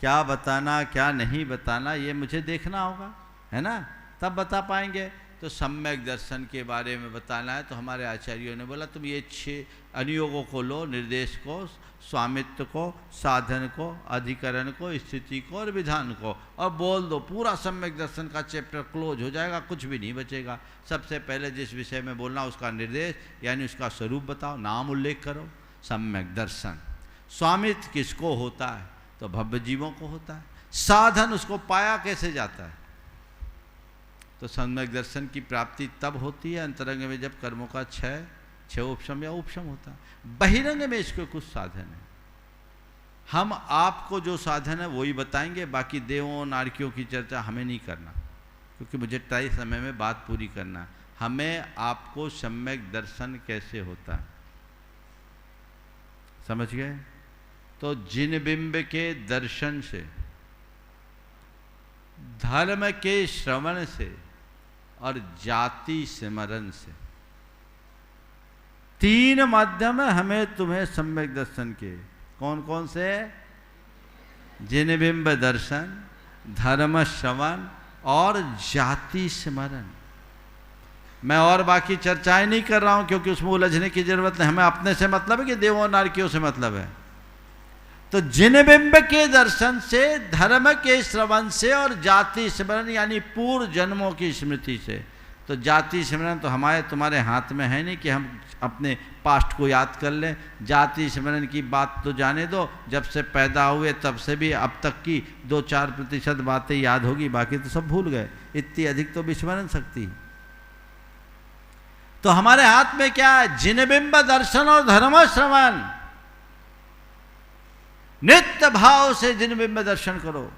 B: क्या बताना क्या नहीं बताना ये मुझे देखना होगा, है ना, तब बता पाएंगे। तो सम्यक दर्शन के बारे में बताना है तो हमारे आचार्यों ने बोला तुम ये 6 अनुयोगों को लो, निर्देश को, स्वामित्व को, साधन को, अधिकरण को, स्थिति को और विधान को, और बोल दो, पूरा सम्यक दर्शन का चैप्टर क्लोज हो जाएगा, कुछ भी नहीं बचेगा। सबसे पहले जिस विषय में बोलना उसका निर्देश यानी उसका स्वरूप बताओ, नाम उल्लेख करो, सम्यक दर्शन। स्वामित्व किसको होता है? तो भव्य जीवों को होता है। साधन उसको पाया कैसे जाता है? तो सम्यक दर्शन की प्राप्ति तब होती है अंतरंग में जब कर्मों का क्षय उपशम या उपशम होता है। बहिरंग में इसके कुछ साधन है, हम आपको जो साधन है वही बताएंगे, बाकी देवों नारकियों की चर्चा हमें नहीं करना, क्योंकि मुझे तय समय में बात पूरी करना। हमें आपको सम्यक दर्शन कैसे होता है समझ गए? तो जिन बिंब के दर्शन से, धर्म के श्रवण से और जाति स्मरण से, 3 माध्यम हमें तुम्हें सम्यक दर्शन के। कौन कौन से? जिन बिंब दर्शन, धर्म श्रवण और जाति स्मरण। मैं और बाकी चर्चाएं नहीं कर रहा हूं क्योंकि उसमें उलझने की जरूरत नहीं, हमें अपने से मतलब है कि देवों नारकियों से मतलब है। तो जिन बिंब के दर्शन से, धर्म के श्रवण से और जाति स्मरण यानी पूर्व जन्मों की स्मृति से। तो जाति स्मरण तो हमारे तुम्हारे हाथ में है नहीं कि हम अपने पास्ट को याद कर लें। जाति स्मरण की बात तो जाने दो, जब से पैदा हुए तब से भी अब तक की 2-4% बातें याद होगी, बाकी तो सब भूल गए। इतनी अधिक तो विस्मरण शक्ति। तो हमारे हाथ में क्या है? जिन बिंब दर्शन और धर्म श्रवण। नित्य भाव से जिन बिंब दर्शन करो।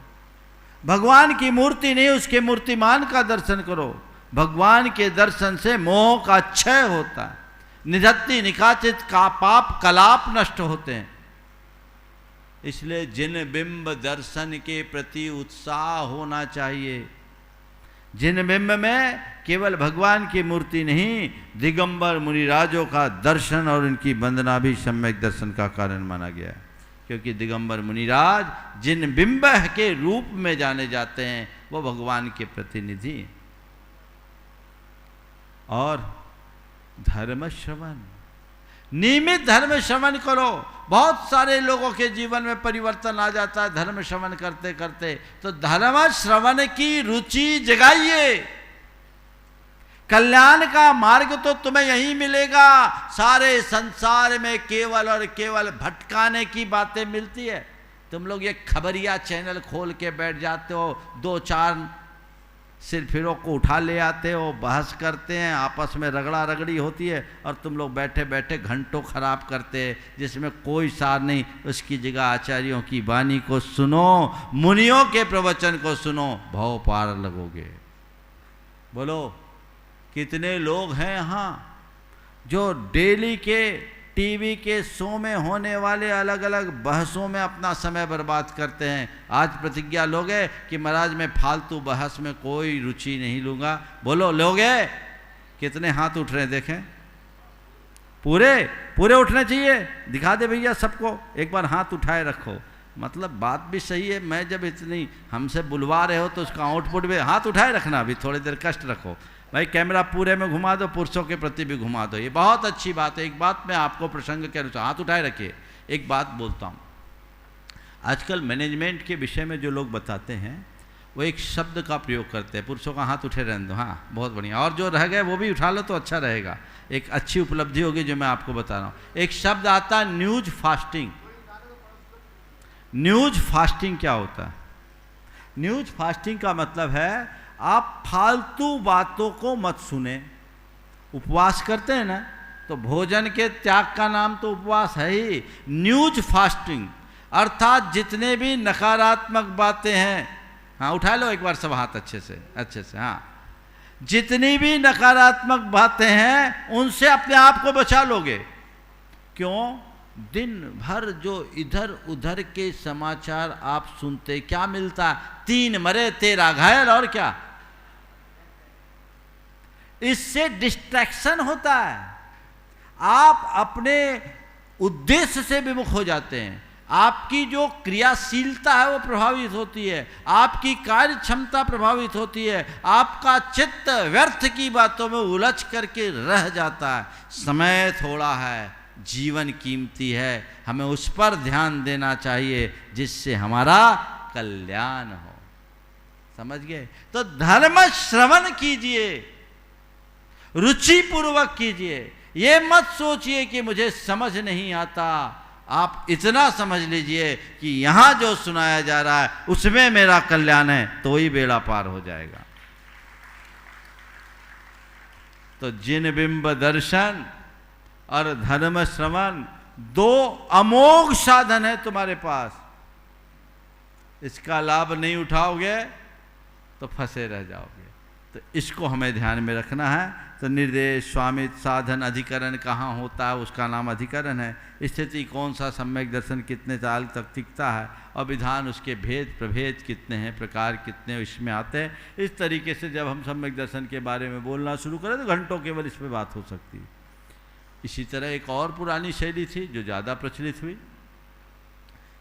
B: भगवान की मूर्ति नहीं, उसके मूर्तिमान का दर्शन करो। भगवान के दर्शन से मोह का क्षय होता है, निधत्ति निकाचित का पाप कलाप नष्ट होते हैं। इसलिए जिन बिंब दर्शन के प्रति उत्साह होना चाहिए। जिन बिंब में केवल भगवान की मूर्ति नहीं, दिगंबर मुनिराजों का दर्शन और उनकी वंदना भी सम्यक दर्शन का कारण माना गया है। क्योंकि दिगंबर मुनिराज जिन बिंब के रूप में जाने जाते हैं वो भगवान के प्रतिनिधि हैं। और धर्म श्रवण, नियमित धर्म श्रवण करो। बहुत सारे लोगों के जीवन में परिवर्तन आ जाता है धर्म श्रवण करते करते। तो धर्म श्रवण की रुचि जगाइए। कल्याण का मार्ग तो तुम्हें यही मिलेगा। सारे संसार में केवल और केवल भटकाने की बातें मिलती है। तुम लोग ये खबरिया चैनल खोल के बैठ जाते हो, 2-4 सिरफिरों को उठा ले आते हो, बहस करते हैं, आपस में रगड़ा रगड़ी होती है और तुम लोग बैठे बैठे घंटों खराब करते हैं जिसमें कोई सार नहीं। उसकी जगह आचार्यों की वाणी को सुनो, मुनियों के प्रवचन को सुनो, भव पार लगोगे। बोलो कितने लोग हैं यहाँ जो डेली के टीवी के शो में होने वाले अलग अलग बहसों में अपना समय बर्बाद करते हैं। आज प्रतिज्ञा लोगे कि महाराज मैं फालतू बहस में कोई रुचि नहीं लूँगा। बोलो लोगे? कितने हाथ उठ रहे हैं देखें? पूरे पूरे उठने चाहिए। दिखा दे भैया सबको, एक बार हाथ उठाए रखो। मतलब बात भी सही है, मैं जब इतनी हमसे बुलवा रहे हो तो उसका आउटपुट भी हाथ उठाए रखना। अभी थोड़ी देर कष्ट रखो भाई, कैमरा पूरे में घुमा दो, पुरुषों के प्रति भी घुमा दो, ये बहुत अच्छी बात है। एक बात मैं आपको प्रसंग के अनुसार हाथ उठाए रखिए। एक बात बोलता हूँ, आजकल मैनेजमेंट के विषय में जो लोग बताते हैं वो एक शब्द का प्रयोग करते हैं। पुरुषों का हाथ उठे रहने दो, हाँ बहुत बढ़िया, और जो रह गए वो भी उठा लो तो अच्छा रहेगा। एक अच्छी उपलब्धि होगी जो मैं आपको बता रहा हूँ। एक शब्द आता है न्यूज फास्टिंग। न्यूज फास्टिंग क्या होता है? न्यूज फास्टिंग का मतलब है आप फालतू बातों को मत सुने। उपवास करते हैं ना, तो भोजन के त्याग का नाम तो उपवास है ही। न्यूज फास्टिंग अर्थात जितने भी नकारात्मक बातें हैं, हाँ उठा लो एक बार सब हाथ अच्छे से, हाँ, जितनी भी नकारात्मक बातें हैं उनसे अपने आप को बचा लोगे। क्यों? दिन भर जो इधर उधर के समाचार आप सुनते, क्या मिलता है? 3 मरे 13 घायल, और क्या? इससे डिस्ट्रैक्शन होता है, आप अपने उद्देश्य से विमुख हो जाते हैं, आपकी जो क्रियाशीलता है वो प्रभावित होती है, आपकी कार्य क्षमता प्रभावित होती है, आपका चित्त व्यर्थ की बातों में उलझ करके रह जाता है। समय थोड़ा है, जीवन कीमती है, हमें उस पर ध्यान देना चाहिए जिससे हमारा कल्याण हो। समझ गए? तो धर्म श्रवण कीजिए, रुचि पूर्वक कीजिए। ये मत सोचिए कि मुझे समझ नहीं आता, आप इतना समझ लीजिए कि यहां जो सुनाया जा रहा है उसमें मेरा कल्याण है, तो ही बेड़ा पार हो जाएगा। तो जिन बिंब दर्शन और धर्म श्रवण 2 अमोघ साधन है तुम्हारे पास, इसका लाभ नहीं उठाओगे तो फंसे रह जाओगे। तो इसको हमें ध्यान में रखना है। तो निर्देश, स्वामित्व, साधन, अधिकरण कहाँ होता है, उसका नाम अधिकरण है। स्थिति कौन सा, सम्यक दर्शन कितने काल तक टिकता है, और विधान उसके भेद प्रभेद कितने हैं, प्रकार कितने इसमें आते हैं। इस तरीके से जब हम सम्यक दर्शन के बारे में बोलना शुरू करें तो घंटों केवल इस पर बात हो सकती है। इसी तरह एक और पुरानी शैली थी जो ज़्यादा प्रचलित हुई,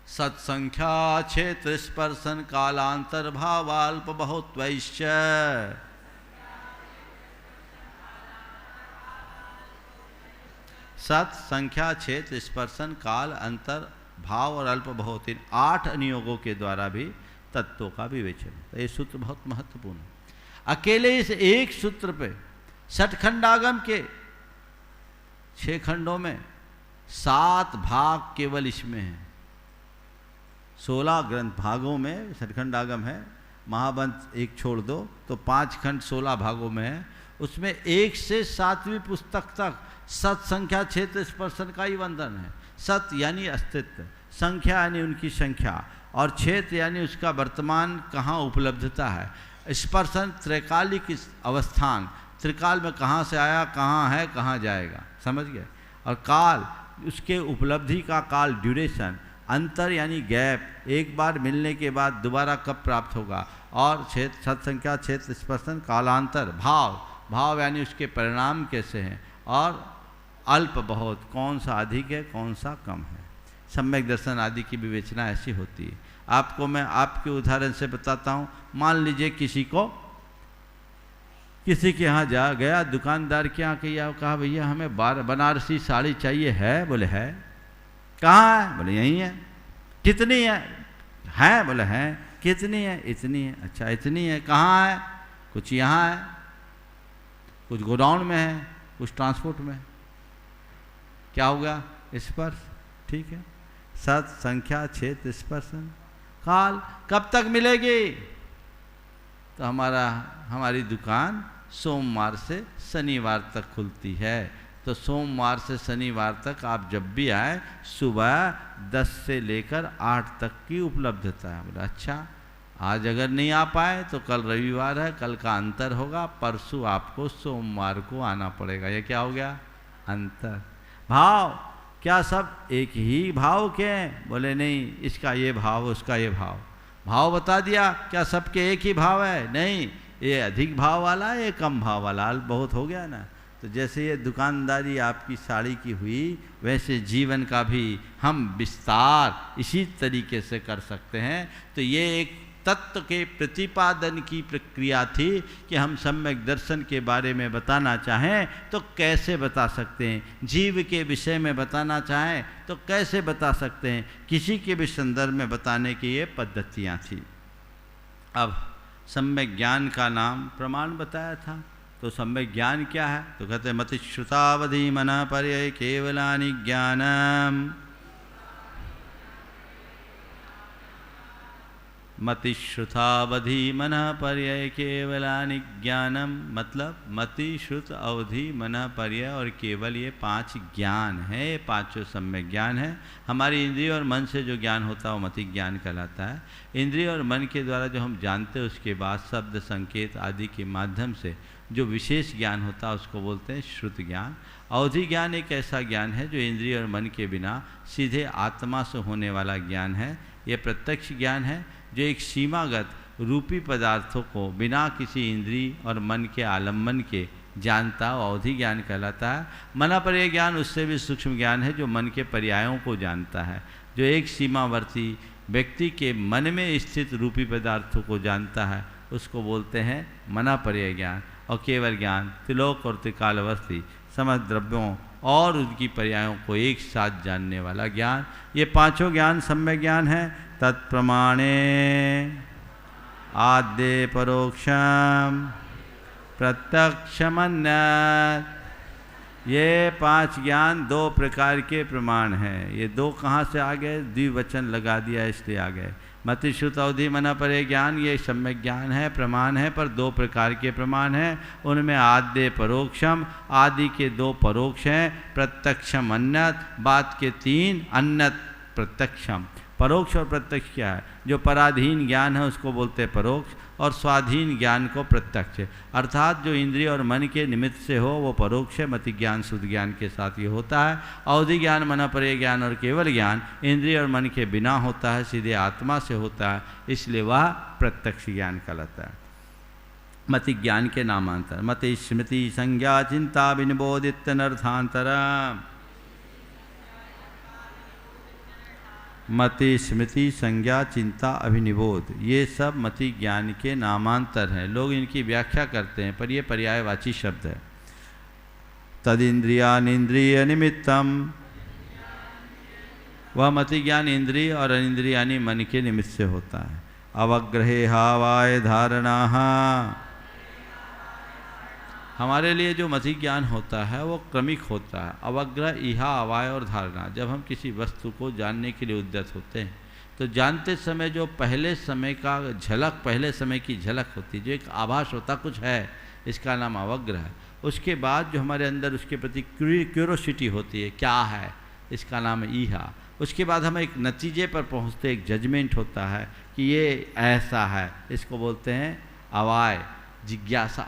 B: सत्संख्या क्षेत्र स्पर्शन कालांतर भावाल्प बहुत वैश्य। सत, संख्या, क्षेत्र, स्पर्शन, काल, अंतर, भाव और अल्प बहुत, इन 8 अनुयोगों के द्वारा भी तत्वों का विवेचन। तो ये सूत्र बहुत महत्वपूर्ण है। अकेले इस एक सूत्र पे षटखंडागम के 6 खंडों में 7 भाग केवल इसमें हैं। 16 ग्रंथ भागों में षटखंडागम है, महावंश एक छोड़ दो तो 5 खंड 16 भागों में है। उसमें 1 से 7वीं पुस्तक तक सत, संख्या, क्षेत्र, स्पर्शन का ही वंदन है। सत यानी अस्तित्व, संख्या यानी उनकी संख्या, और क्षेत्र यानी उसका वर्तमान कहाँ उपलब्धता है। स्पर्शन त्रैकालिक अवस्थान, त्रिकाल में कहाँ से आया, कहाँ है, कहाँ जाएगा। समझ गए? और काल उसके उपलब्धि का काल, ड्यूरेशन। अंतर यानी गैप, एक बार मिलने के बाद दोबारा कब प्राप्त होगा। और क्षेत्र, सत्संख्या, क्षेत्र, स्पर्शन, कालांतर। भाव, भाव यानी उसके परिणाम कैसे हैं। और अल्प बहुत, कौन सा अधिक है, कौन सा कम है। सम्यक दर्शन आदि की विवेचना ऐसी होती है। आपको मैं आपके उदाहरण से बताता हूँ। मान लीजिए किसी के यहाँ जा गया, दुकानदार के यहाँ किया, कहा भैया हमें बनारसी साड़ी चाहिए है। बोले है। कहाँ है? बोले यहीं है। कितनी है? बोले है। कितनी है? इतनी है। अच्छा इतनी है, कहाँ है? कुछ यहाँ है, कुछ गोडाउन में है, कुछ ट्रांसपोर्ट में। क्या हो गया? स्पर्श। ठीक है। सत, संख्या, क्षेत्र, स्पर्शन, काल कब तक मिलेगी? तो हमारी दुकान सोमवार से शनिवार तक खुलती है। तो सोमवार से शनिवार तक आप जब भी आए, सुबह 10 से लेकर 8 तक की उपलब्धता है। बोला अच्छा, आज अगर नहीं आ पाए तो कल रविवार है, कल का अंतर होगा, परसों आपको सोमवार को आना पड़ेगा। ये क्या हो गया? अंतर। भाव, क्या सब एक ही भाव के हैं? बोले नहीं, इसका ये भाव, उसका ये भाव। भाव बता दिया, क्या सबके एक ही भाव है? नहीं, ये अधिक भाव वाला है, ये कम भाव वाला। अल्प बहुत हो गया ना। तो जैसे ये दुकानदारी आपकी साड़ी की हुई, वैसे जीवन का भी हम विस्तार इसी तरीके से कर सकते हैं। तो ये एक तत्व के प्रतिपादन की प्रक्रिया थी कि हम सम्यक दर्शन के बारे में बताना चाहें तो कैसे बता सकते हैं, जीव के विषय में बताना चाहें तो कैसे बता सकते हैं, किसी के भी संदर्भ में बताने की ये पद्धतियाँ थी। अब सम्यक ज्ञान का नाम प्रमाण बताया था। तो सम्यक ज्ञान क्या है? तो कहते हैं मति श्रुतावधि मना पर्यय केवलानि ज्ञानम। मति श्रुतावधि मन पर्यय केवलानि ज्ञानम, मतलब मति, श्रुत, अवधि, मन, पर्यय और केवल, ये 5 ज्ञान है। ये 5 सम्यक ज्ञान है। हमारी इंद्रिय और मन से जो ज्ञान होता है वो मति ज्ञान कहलाता है। इंद्रिय और मन के द्वारा जो हम जानते हैं उसके बाद शब्द, संकेत आदि के माध्यम से जो विशेष ज्ञान होता है उसको बोलते हैं श्रुत ज्ञान। अवधि ज्ञान एक ऐसा ज्ञान है जो इंद्रिय और मन के बिना सीधे आत्मा से होने वाला ज्ञान है। यह प्रत्यक्ष ज्ञान है जो एक सीमागत रूपी पदार्थों को बिना किसी इंद्रिय और मन के आलम्बन के जानता हो, अवधि ज्ञान कहलाता है। मनापर्य ज्ञान उससे भी सूक्ष्म ज्ञान है जो मन के पर्यायों को जानता है, जो एक सीमावर्ती व्यक्ति के मन में स्थित रूपी पदार्थों को जानता है, उसको बोलते हैं मनापर्य ज्ञान। और केवल ज्ञान त्रिलोक और त्रिकालवर्ती समस्त द्रव्यों और उनकी पर्यायों को एक साथ जानने वाला ज्ञान। ये पांचों ज्ञान सम्यक ज्ञान है। तत्प्रमाणे आद्य परोक्षम प्रत्यक्षमन्यत्, ये पांच ज्ञान दो प्रकार के प्रमाण हैं। ये दो कहाँ से आ गए? द्विवचन लगा दिया इसलिए आ गए। मति श्रुत अवधि मनापर्य ज्ञान ये सम्यक ज्ञान है, प्रमाण है, पर दो प्रकार के प्रमाण हैं। उनमें आद्य परोक्षम, आदि के दो परोक्ष हैं, प्रत्यक्षम अन्यत, बात के तीन, अन्यत प्रत्यक्षम। परोक्ष और प्रत्यक्ष क्या है? जो पराधीन ज्ञान है उसको बोलते हैं परोक्ष, और स्वाधीन ज्ञान को प्रत्यक्ष। अर्थात जो इंद्रिय और मन के निमित्त से हो वो परोक्ष है, मति ज्ञान शुद्ध ज्ञान के साथ ये होता है। अवधि ज्ञान मनापर्य ज्ञान और केवल ज्ञान इंद्रिय और मन के बिना होता है, सीधे आत्मा से होता है, इसलिए वह प्रत्यक्ष ज्ञान कहलाता है। मति ज्ञान के नामांतर मति स्मृति संज्ञा चिंता विनिबोधित अनर्थांतर। मति स्मृति संज्ञा चिंता अभिनिबोध ये सब मति ज्ञान के नामांतर हैं। लोग इनकी व्याख्या करते हैं पर ये पर्यायवाची शब्द है। तदिंद्रियानिंद्रिय निमित्तम, वह मति ज्ञान इंद्रिय और अनिंद्रिय यानी मन के निमित्त से होता है। अवग्रहे हावाय धारणा, हमारे लिए जो मति ज्ञान होता है वो क्रमिक होता है। अवग्रह, इहा, अवाय और धारणा। जब हम किसी वस्तु को जानने के लिए उद्यत होते हैं तो जानते समय जो पहले समय का झलक, पहले समय की झलक होती है, जो एक आभास होता कुछ है, इसका नाम अवग्रह है। उसके बाद जो हमारे अंदर उसके प्रति क्यूरोसिटी होती है, क्या है, इसका नाम है ईहा। उसके बाद हम एक नतीजे पर पहुँचते, एक जजमेंट होता है कि ये ऐसा है, इसको बोलते हैं अवाय, जिज्ञासा,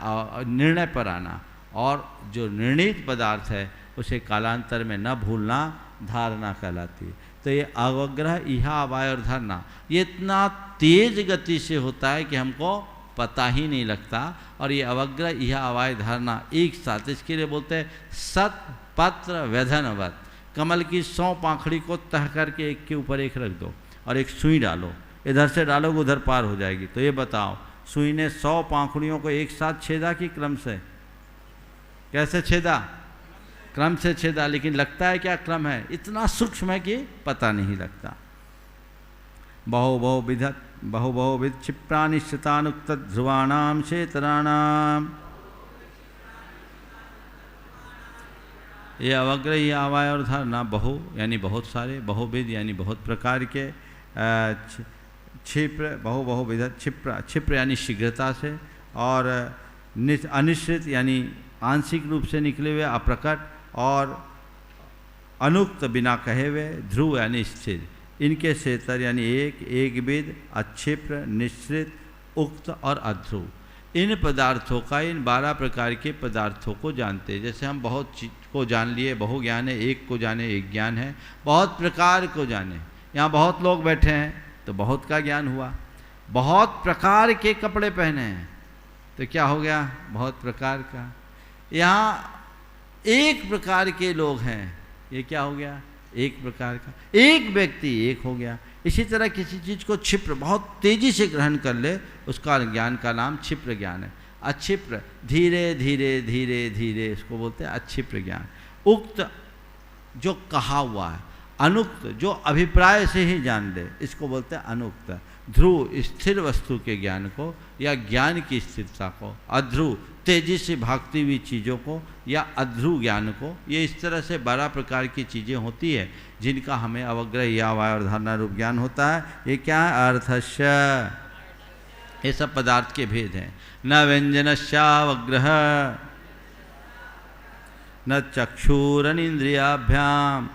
B: निर्णय पर आना। और जो निर्णीत पदार्थ है उसे कालांतर में न भूलना धारणा कहलाती है। तो ये अवग्रह, इहा, अवाय और धारणा ये इतना तेज गति से होता है कि हमको पता ही नहीं लगता। और ये अवग्रह, इहा, अवाय, धारणा एक साथ, इसके लिए बोलते हैं सत पत्र व्यधनवत। कमल की 100 पाखड़ी को तह करके एक के ऊपर एक रख दो और एक सुई डालो, इधर से डालोगे उधर पार हो जाएगी। तो ये बताओ, सुई ने 100 पाखड़ियों को एक साथ छेदा कि क्रम से? कैसे छेदा? क्रम से छेदा, लेकिन लगता है क्या क्रम है? इतना सूक्ष्म है कि पता नहीं लगता। बहुविध क्षिप्रानिश्चितानुक्त ध्रुवाणाम क्षेत्राणाम, ये अवग्रह, ये अवाय और धारणा बहु यानी बहुत सारे, बहुविध यानी बहुत प्रकार के, क्षिप्र, बहुविध, क्षिप्र यानी शीघ्रता से, और अनिश्चित यानी आंशिक रूप से निकले हुए, अप्रकट, और अनुक्त बिना कहे हुए, ध्रुव यानी स्थिर। इनके क्षेत्र यानी एक विध, अक्षिप्र, निश्चित, उक्त और अध्रुव। इन पदार्थों का, इन 12 प्रकार के पदार्थों को जानते हैं। जैसे हम बहुत चीज को जान लिए, बहु ज्ञान है, एक को जाने एक ज्ञान है, बहुत प्रकार को जाने। यहाँ बहुत लोग बैठे हैं तो बहुत का ज्ञान हुआ। बहुत प्रकार के कपड़े पहने हैं तो क्या हो गया? बहुत प्रकार का। यहाँ एक प्रकार के लोग हैं, ये क्या हो गया? एक प्रकार का। एक व्यक्ति एक हो गया। इसी तरह किसी चीज़ को क्षिप्र, बहुत तेजी से ग्रहण कर ले, उसका ज्ञान का नाम क्षिप्र ज्ञान है। अक्षिप्र, धीरे धीरे धीरे धीरे, इसको बोलते हैं अक्षिप्र ज्ञान। उक्त, जो कहा हुआ है। अनुक्त, जो अभिप्राय से ही जान ले, इसको बोलते हैं अनुक्त। ध्रुव, स्थिर वस्तु के ज्ञान को या ज्ञान की स्थिरता को। अध्रुव, तेजी से भागती हुई चीज़ों को या अध्रुव ज्ञान को। ये इस तरह से 12 प्रकार की चीज़ें होती है जिनका हमें अवग्रह या अवाय और धारणा रूप ज्ञान होता है। ये क्या है? अर्थस्य, ये सब पदार्थ के भेद हैं। न व्यंजनस्यावग्रह न चक्षुरनिंद्रियाभ्याम।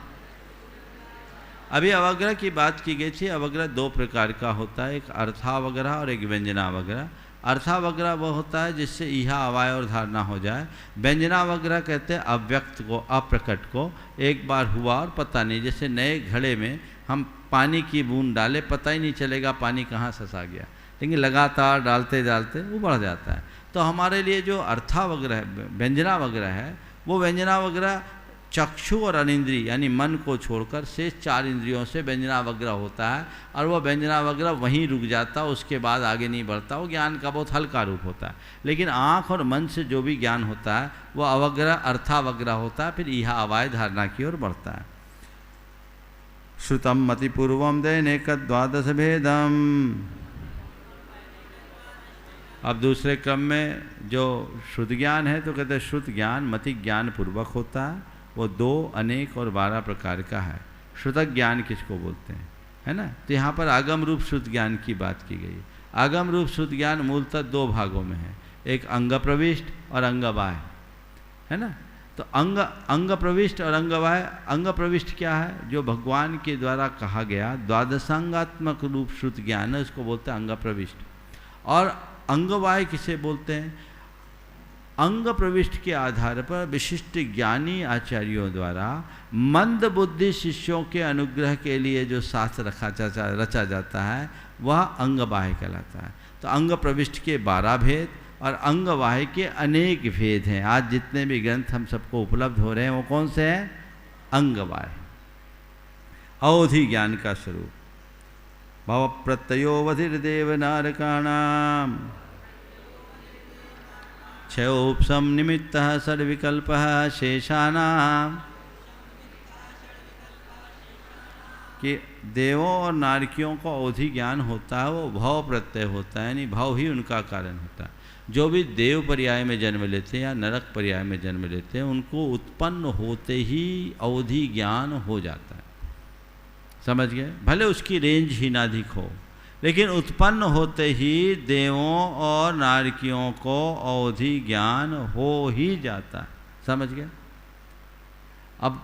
B: अभी अवग्रह की बात की गई थी। अवग्रह 2 प्रकार का होता है, एक अर्थावग्रह और एक व्यंजनावग्रह। अर्थावग्रह वो होता है जिससे इहा अवाय और धारणा हो जाए। व्यंजनावग्रह कहते हैं अव्यक्त को, अप्रकट को, एक बार हुआ और पता नहीं। जैसे नए घड़े में हम पानी की बूंद डाले, पता ही नहीं चलेगा पानी कहाँ ससा गया, लेकिन लगातार डालते डालते वो बढ़ जाता है। तो हमारे लिए जो अर्थावग्रह व्यंजनावग्रह है, वो व्यंजनावग्रह चक्षु और अनिंद्रिय यानी मन को छोड़कर शेष 4 इंद्रियों से व्यंजनावग्रह होता है, और वह व्यंजनावग्रह वहीं रुक जाता है, उसके बाद आगे नहीं बढ़ता। वो ज्ञान का बहुत हल्का रूप होता है। लेकिन आँख और मन से जो भी ज्ञान होता है वह अवग्रह अर्थावग्रह होता है, फिर इहा अवाय धारणा की ओर बढ़ता है। श्रुतम मति पूर्वम दैनिक द्वादश भेदम। अब दूसरे क्रम में जो शुद्ध ज्ञान है तो कहते हैं शुद्ध ज्ञान मति ज्ञान पूर्वक होता है, वो 2, अनेक और 12 प्रकार का है। श्रुतक ज्ञान किसको बोलते हैं, है ना। तो यहाँ पर आगम रूप शुद्ध ज्ञान की बात की गई। आगम रूप शुद्ध ज्ञान मूलतः 2 भागों में है, एक अंग प्रविष्ट और अंग बाह्य, है ना। तो अंग प्रविष्ट और अंग बाह्य। अंग प्रविष्ट क्या है, जो भगवान के द्वारा कहा गया द्वादशांगात्मक रूप शुद्ध ज्ञान है, उसको बोलते हैं अंग प्रविष्ट। और अंग बाह्य किसे बोलते हैं, अंग प्रविष्ट के आधार पर विशिष्ट ज्ञानी आचार्यों द्वारा मंद बुद्धि शिष्यों के अनुग्रह के लिए जो शास्त्र रचा जाता है वह अंग बाह्य कहलाता है। तो अंग प्रविष्ट के 12 भेद और अंग बाह्य के अनेक भेद हैं। आज जितने भी ग्रंथ हम सबको उपलब्ध हो रहे हैं वो कौन से हैं, अंग बाह्य। अवधि ज्ञान का स्वरूप भव प्रत्ययोवधिर्देव नारकाणाम क्षयोपम निमित्त षड्विकल्प शेषानाम। कि देवों और नारकियों को अवधि ज्ञान होता है, वो भव प्रत्यय होता है, यानी भव ही उनका कारण होता है। जो भी देव पर्याय में जन्म लेते हैं या नरक पर्याय में जन्म लेते हैं, उनको उत्पन्न होते ही अवधि ज्ञान हो जाता है। समझ गए, भले उसकी रेंज ही ना अधिक हो, लेकिन उत्पन्न होते ही देवों और नारकियों को अवधि ज्ञान हो ही जाता है। समझ गए। अब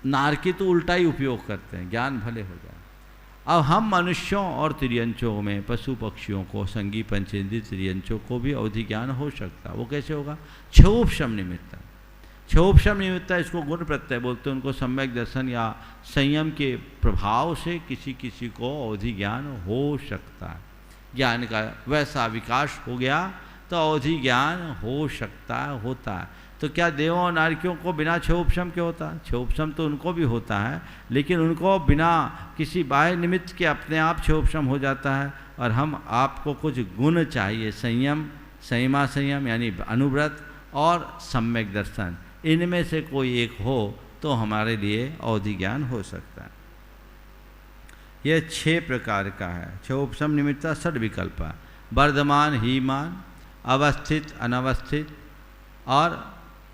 B: नारकी तो उल्टा ही उपयोग करते हैं, ज्ञान भले हो जाए। अब हम मनुष्यों और तिर्यंचों में पशु पक्षियों को, संगी पंचेंद्रिय तिर्यंचों को भी अवधि ज्ञान हो सकता है। वो कैसे होगा, क्षोभशम निमित्त। क्षोभशम निमित्त इसको गुण प्रत्यय बोलते हैं। उनको सम्यक दर्शन या संयम के प्रभाव से किसी किसी को अवधि ज्ञान हो सकता है। ज्ञान का वैसा विकास हो गया तो अवधि ज्ञान हो सकता है, होता है। तो क्या देवों और नारकियों को बिना क्षोभशम के होता है? क्षोभशम तो उनको भी होता है, लेकिन उनको बिना किसी बाह्य निमित्त के अपने आप क्षोभशम हो जाता है। और हम आपको कुछ गुण चाहिए, संयम, संयमा संयम यानी अनुव्रत और सम्यक दर्शन, इनमें से कोई एक हो तो हमारे लिए अवधि ज्ञान हो सकता है। यह 6 प्रकार का है। क्षोभशम निमित्त षड्विकल्प, वर्धमान हीमान, अवस्थित अनवस्थित और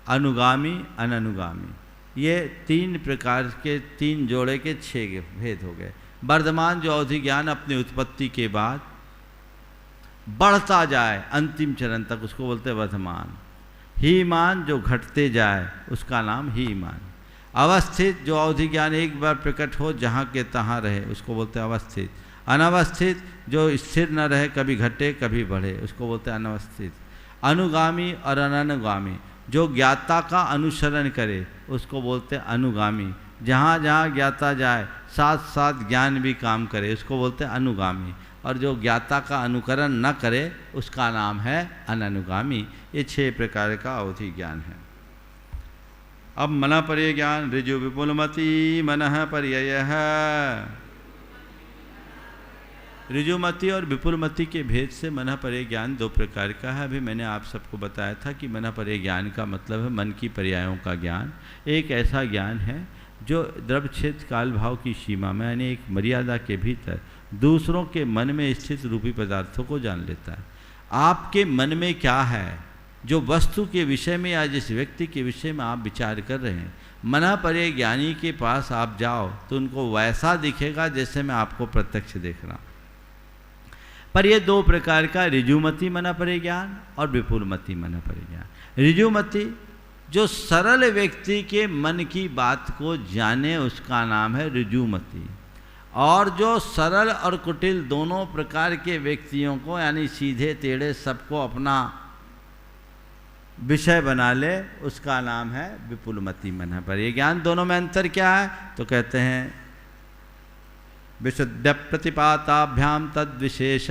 B: अनुगामी अननुगामी। ये 3 प्रकार के 3 जोड़े के 6 भेद हो गए। वर्धमान जो अवधि ज्ञान अपनी उत्पत्ति के बाद बढ़ता जाए अंतिम चरण तक, उसको बोलते हैं वर्धमान। हीमान जो घटते जाए उसका नाम हीमान। अवस्थित जो अवधि ज्ञान एक बार प्रकट हो जहाँ के तहाँ रहे, उसको बोलते हैं अवस्थित। अनवस्थित जो स्थिर न रहे, कभी घटे कभी बढ़े, उसको बोलते हैं अनवस्थित। अनुगामी और अननुगामी जो ज्ञाता का अनुसरण करे, उसको बोलते हैं अनुगामी। जहाँ जहाँ ज्ञाता जाए साथ साथ ज्ञान भी काम करे, उसको बोलते हैं अनुगामी। और जो ज्ञाता का अनुकरण न करे उसका नाम है अननुगामी। ये 6 प्रकार का अवधि ज्ञान है। अब मन पर्यय ज्ञान ऋजु विपुलमति मनः पर्ययः। ऋजुमति और विपुलमति के भेद से मन पर्यय ज्ञान 2 प्रकार का है। अभी मैंने आप सबको बताया था कि मन पर्यय ज्ञान का मतलब है मन की पर्यायों का ज्ञान। एक ऐसा ज्ञान है जो द्रव्य क्षेत्र काल भाव की सीमा में, यानी एक मर्यादा के भीतर दूसरों के मन में स्थित रूपी पदार्थों को जान लेता है। आपके मन में क्या है, जो वस्तु के विषय में या जिस व्यक्ति के विषय में आप विचार कर रहे हैं, मन पर्यय ज्ञानी के पास आप जाओ तो उनको वैसा दिखेगा जैसे मैं आपको प्रत्यक्ष देख रहा हूँ। पर ये 2 प्रकार का ऋजुमति मन पर्यय ज्ञान और विपुलमति मन पर्यय ज्ञान। ऋजुमति जो सरल व्यक्ति के मन की बात को जाने, उसका नाम है ऋजुमति। और जो सरल और कुटिल दोनों प्रकार के व्यक्तियों को, यानी सीधे टेढ़े सबको अपना विषय बना ले, उसका नाम है विपुलमति मन पर ये ज्ञान। दोनों में अंतर क्या है? तो कहते हैं विशुद्ध प्रतिपाताभ्याम तद विशेष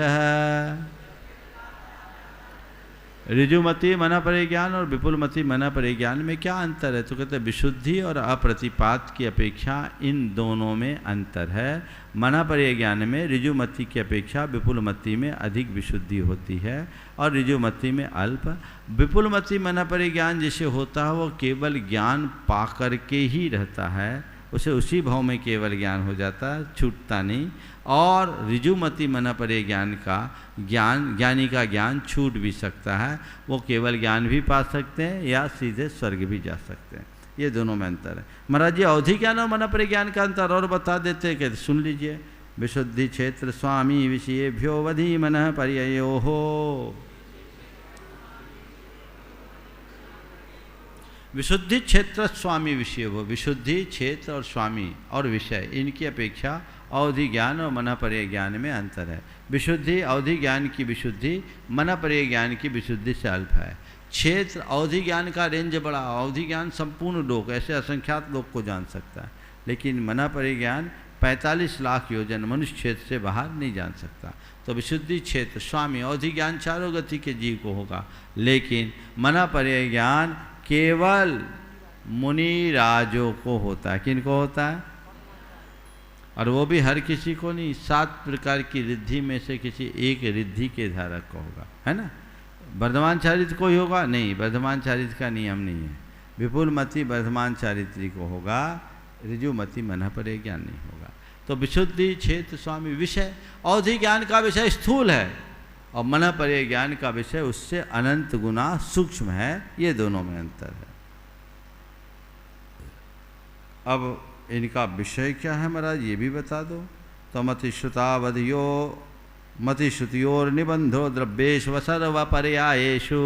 B: ऋजुमति मन परे ज्ञान और विपुलमति मन परे ज्ञान में क्या अंतर है? तो कहते हैं विशुद्धि और अप्रतिपात की अपेक्षा इन दोनों में अंतर है। मन परे ज्ञान में ऋजुमति की अपेक्षा विपुलमति में अधिक विशुद्धि होती है और ऋजुमति में अल्प। विपुलमति मन परे ज्ञान जिसे होता है वो केवल ज्ञान पा करके ही रहता है, उसे उसी भाव में केवल ज्ञान हो जाता है, छूटता नहीं। और ऋजुमति मन परे ज्ञान का ज्ञानी का ज्ञान छूट भी सकता है, वो केवल ज्ञान भी पा सकते हैं या सीधे स्वर्ग भी जा सकते हैं। ये दोनों में अंतर है। महाराज जी अवधि ज्ञान और मन परे ज्ञान का अंतर और बता देते हैं कि सुन लीजिए। विशुद्धि क्षेत्र स्वामी विषयेभ्यो वधि मन पर्ययो हो। विशुद्धि क्षेत्र स्वामी विषय हो, विशुद्धि क्षेत्र और स्वामी और विषय इनकी अपेक्षा अवधि ज्ञान और मन परे ज्ञान में अंतर है। विशुद्धि अवधि ज्ञान की विशुद्धि मन परे ज्ञान की विशुद्धि से अल्प है। क्षेत्र अवधि ज्ञान का रेंज बड़ा, अवधि ज्ञान संपूर्ण लोग, ऐसे असंख्यात लोग को जान सकता है, लेकिन मन परे ज्ञान 45 लाख योजन मनुष्य क्षेत्र से बाहर नहीं जान सकता। तो विशुद्धि क्षेत्र स्वामी अवधि ज्ञान चारों गति के जीव को होगा, लेकिन मन परे ज्ञान केवल मुनि राजों को होता है। किन को होता है? और वो भी हर किसी को नहीं, 7 प्रकार की रिद्धि में से किसी एक रिद्धि के धारक को होगा, है ना। वर्धमान चारित्र को ही होगा? नहीं, वर्धमान चारित्र का नियम नहीं है। विपुलमति वर्धमान चारित्री को होगा, ऋजुमति मन परे ज्ञान नहीं होगा। तो विशुद्धि क्षेत्र स्वामी विषय, अवधि ज्ञान का विषय स्थूल है और मन परे ज्ञान का विषय उससे अनंत गुना सूक्ष्म है। ये दोनों में अंतर है। अब इनका विषय क्या है महाराज, ये भी बता दो। तो मतिश्रुतावधियो मतिश्रुतियोर निबंधो द्रव्येषु सर्व पर्यायेषु।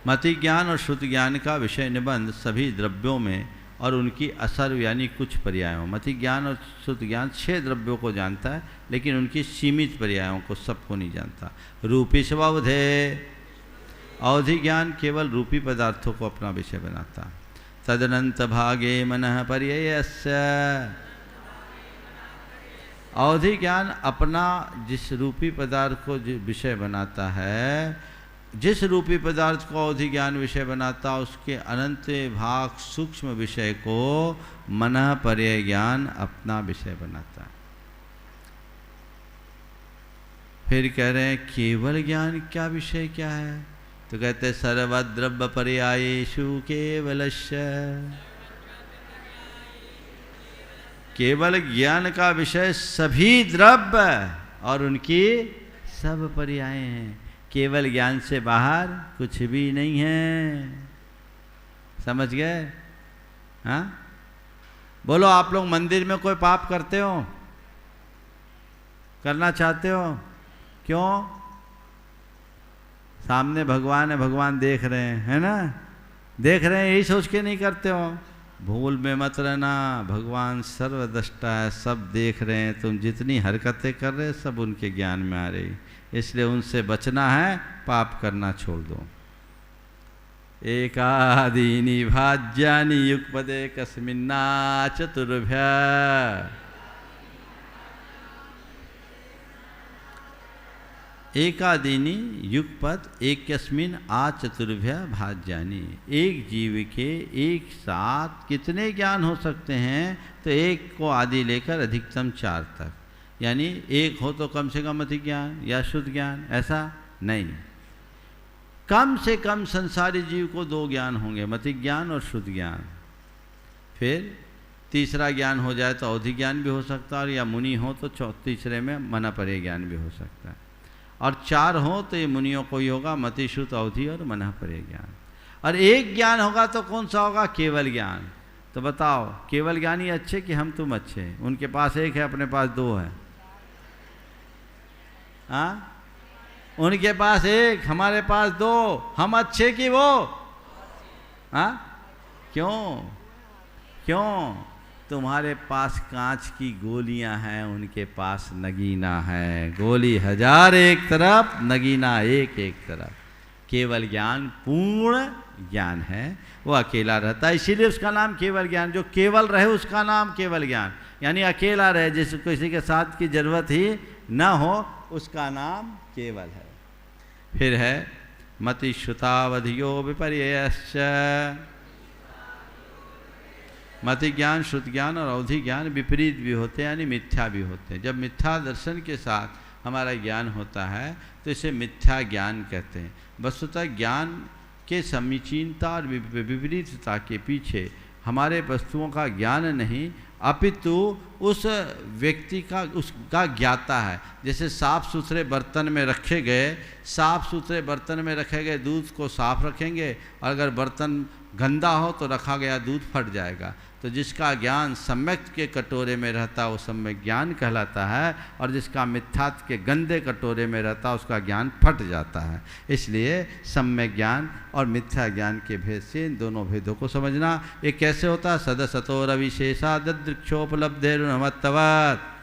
B: मति ज्ञान और श्रुति ज्ञान का विषय निबंध सभी द्रव्यों में और उनकी असर यानी कुछ पर्यायों। मति ज्ञान और श्रुति ज्ञान 6 द्रव्यों को जानता है, लेकिन उनकी सीमित पर्यायों को सबको नहीं जानता। रूपी स्वबुधे अवधि ज्ञान केवल रूपी पदार्थों को अपना विषय बनाता। तदनंत भागे मनः पर्ययस्य अवधि ज्ञान अपना जिस रूपी पदार्थ को विषय बनाता है, जिस रूपी पदार्थ को अवधि ज्ञान विषय बनाता, उसके अनंत भाग सूक्ष्म विषय को मनः पर्यय ज्ञान अपना विषय बनाता है। फिर कह रहे हैं केवल ज्ञान क्या विषय क्या है? तो कहते सर्वद्रव्य पर्यायेषु केवलस्य। केवल ज्ञान का विषय सभी द्रव्य और उनकी सब पर्याय हैं। केवल ज्ञान से बाहर कुछ भी नहीं है। समझ गए? हाँ, बोलो आप लोग मंदिर में कोई पाप करते हो? करना चाहते हो? क्यों? सामने भगवान है, भगवान देख रहे हैं, है ना, देख रहे हैं, यही सोच के नहीं करते हो। भूल में मत रहना, भगवान सर्वद्रष्टा है, सब देख रहे हैं। तुम जितनी हरकतें कर रहे सब उनके ज्ञान में आ रही, इसलिए उनसे बचना है, पाप करना छोड़ दो। एकादीनि भाज्यानि युगपदे कस्मिन्ना चतुर्भ्य। एकादीनि युगपद एकस्मिन आ चतुर्भ्य भाज्यानि। एक जीव के एक साथ कितने ज्ञान हो सकते हैं? तो एक को आदि लेकर अधिकतम 4 तक, यानी एक हो तो कम से कम अति ज्ञान या शुद्ध ज्ञान, ऐसा नहीं। कम से कम संसारी जीव को 2 ज्ञान होंगे, मति ज्ञान और शुद्ध ज्ञान। फिर तीसरा ज्ञान हो जाए तो अवधि ज्ञान भी हो सकता है, और या मुनि हो तो तीसरे में मन परे ज्ञान भी हो सकता है। और 4 हो तो ये मुनियों को ही होगा, मति श्रुत अवधि और मन परे ज्ञान। और एक ज्ञान होगा तो कौन सा होगा? केवल ज्ञान। तो बताओ केवल ज्ञानी अच्छे कि हम तुम अच्छे? उनके पास 1 है, अपने पास 2 है। हाँ, उनके पास 1, हमारे पास 2। हम अच्छे कि वो? हाँ, क्यों? क्यों? तुम्हारे पास कांच की गोलियां हैं, उनके पास नगीना है। गोली हजार एक तरफ, नगीना एक एक तरफ। केवल ज्ञान पूर्ण ज्ञान है, वो अकेला रहता है, इसीलिए उसका नाम केवल ज्ञान। जो केवल रहे उसका नाम केवल ज्ञान, यानी अकेला रहे, जिसको किसी के साथ की जरूरत ही ना हो, उसका नाम केवल है। फिर है मति श्रुतावधियो विपर्ययश्च। मति ज्ञान, श्रुत ज्ञान और अवधि ज्ञान विपरीत भी होते हैं, यानी मिथ्या भी होते हैं। जब मिथ्या दर्शन के साथ हमारा ज्ञान होता है तो इसे मिथ्या ज्ञान कहते हैं। वस्तुतः ज्ञान के समीचीनता और विपरीतता के पीछे हमारे वस्तुओं का ज्ञान नहीं, अपितु उस व्यक्ति का, उसका ज्ञाता है। जैसे साफ़ सुथरे बर्तन में रखे गए, साफ़ सुथरे बर्तन में रखे गए दूध को साफ रखेंगे, और अगर बर्तन गंदा हो तो रखा गया दूध फट जाएगा। तो जिसका ज्ञान सम्यक के कटोरे में रहता है वो सम्यक ज्ञान कहलाता है, और जिसका मिथ्यात्व के गंदे कटोरे में रहता है उसका ज्ञान फट जाता है। इसलिए सम्यक ज्ञान और मिथ्या ज्ञान के भेद से इन दोनों भेदों को समझना। ये कैसे होता है? सदसतो रविशेषा ददृक्षोपलब्धेरुणमत्तवत्।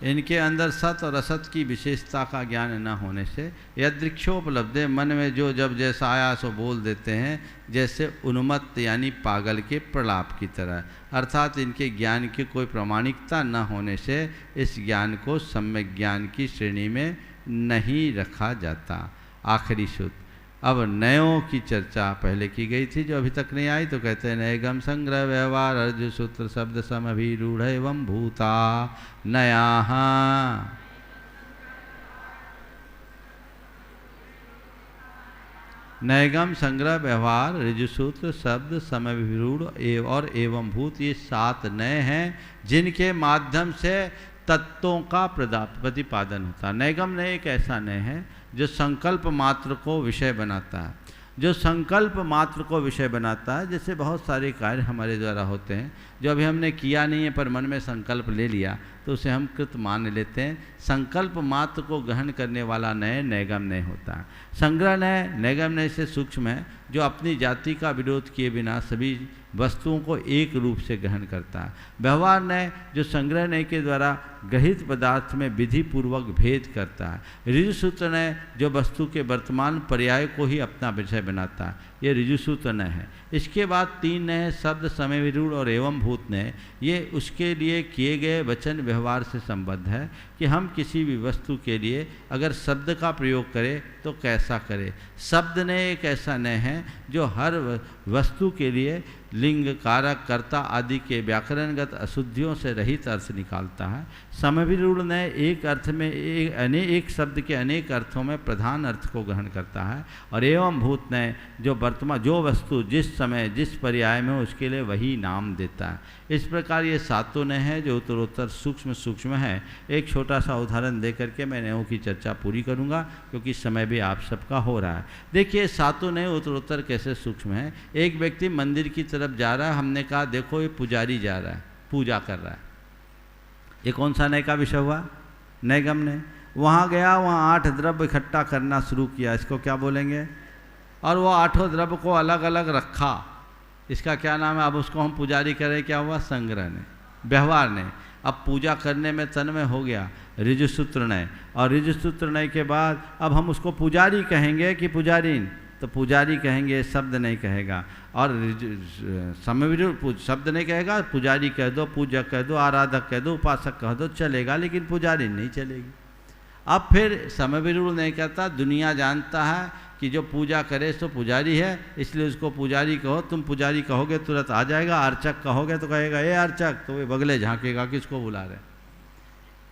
B: इनके अंदर सत और असत की विशेषता का ज्ञान न होने से यदृक्षोपलब्धे, मन में जो जब जैसा आया सो बोल देते हैं, जैसे उन्मत्त यानी पागल के प्रलाप की तरह। अर्थात इनके ज्ञान की कोई प्रामाणिकता न होने से इस ज्ञान को सम्यक ज्ञान की श्रेणी में नहीं रखा जाता। आखिरी सूत्र। अब नयों की चर्चा पहले की गई थी, जो अभी तक नहीं आई, तो कहते हैं नयगम संग्रह व्यवहार अर्जुन सूत्र शब्द समभिरूढ़ एवं भूता नया। नयगम संग्रह व्यवहार ऋजुसूत्र शब्द समभिरूढ़ और एवं भूत, ये 7 नए हैं जिनके माध्यम से तत्वों का प्रतिपादन होता है। नयगम नय एक ऐसा नय है जो संकल्प मात्र को विषय बनाता है, जो संकल्प मात्र को विषय बनाता है। जैसे बहुत सारे कार्य हमारे द्वारा होते हैं जो अभी हमने किया नहीं है पर मन में संकल्प ले लिया, तो उसे हम कृत मान लेते हैं। संकल्प मात्र को ग्रहण करने वाला नय नयगम नय होता है। संग्रह नय नयगम नय से सूक्ष्म है, जो अपनी जाति का विरोध किए बिना सभी वस्तुओं को एक रूप से ग्रहण करता है। व्यवहार नय जो संग्रह नय के द्वारा ग्रहित पदार्थ में विधि पूर्वक भेद करता है। ऋजुसूत्र नय जो वस्तु के वर्तमान पर्याय को ही अपना विषय बनाता है, ये ऋजुसूत्र नय है। इसके बाद 3 नय शब्द समय विरूढ़ और एवं भूत नय, ये उसके लिए किए गए वचन व्यवहार से संबद्ध है कि हम किसी भी वस्तु के लिए अगर शब्द का प्रयोग करें तो कैसा करें। शब्द नय एक ऐसा नय है जो हर वस्तु के लिए लिंग, कारक, कर्ता आदि के व्याकरणगत अशुद्धियों से रहित अर्थ निकालता है। समभिरूढ़ नय एक अर्थ में एक शब्द के अनेक अर्थों में प्रधान अर्थ को ग्रहण करता है। और एवं भूत नय जो वर्तमान जो वस्तु जिस समय जिस पर्याय में उसके लिए वही नाम देता है। इस प्रकार ये 7 नय हैं जो उत्तरोत्तर सूक्ष्म है। एक छोटा सा उदाहरण दे करके मैं नयों की चर्चा पूरी करूँगा, क्योंकि समय भी आप सबका हो रहा है। देखिए 7 नय उत्तरोत्तर कैसे सूक्ष्म हैं। एक व्यक्ति मंदिर की तरफ जा रहा है, हमने कहा देखो ये पुजारी जा रहा है, पूजा कर रहा है। ये कौन सा नय का विषय हुआ? नयगम नय। वहाँ गया, वहाँ 8 द्रव्य इकट्ठा करना शुरू किया, इसको क्या बोलेंगे? और वो 8 द्रव्य को अलग अलग रखा, इसका क्या नाम है? अब उसको हम पुजारी करें, क्या हुआ? संग्रह नय। व्यवहार नय अब पूजा करने में तन्मय हो गया, ऋजुसूत्र नय। और ऋजुसूत्र नय के बाद अब हम उसको पुजारी कहेंगे कि पुजारी? तो पुजारी कहेंगे, शब्द नहीं कहेगा। और समविरूढ़ शब्द नहीं कहेगा, पुजारी कह दो, पूजक कह दो, आराधक कह दो, उपासक कह दो, चलेगा, लेकिन पुजारी नहीं चलेगी। अब फिर समविरूढ़ नहीं कहता, दुनिया जानता है कि जो पूजा करे सो पुजारी है, इसलिए उसको पुजारी कहो। तुम पुजारी कहोगे तुरंत आ जाएगा, अर्चक कहोगे तो कहेगा ये अर्चक, तो वे बगले झांकेगा किसको बुला रहे।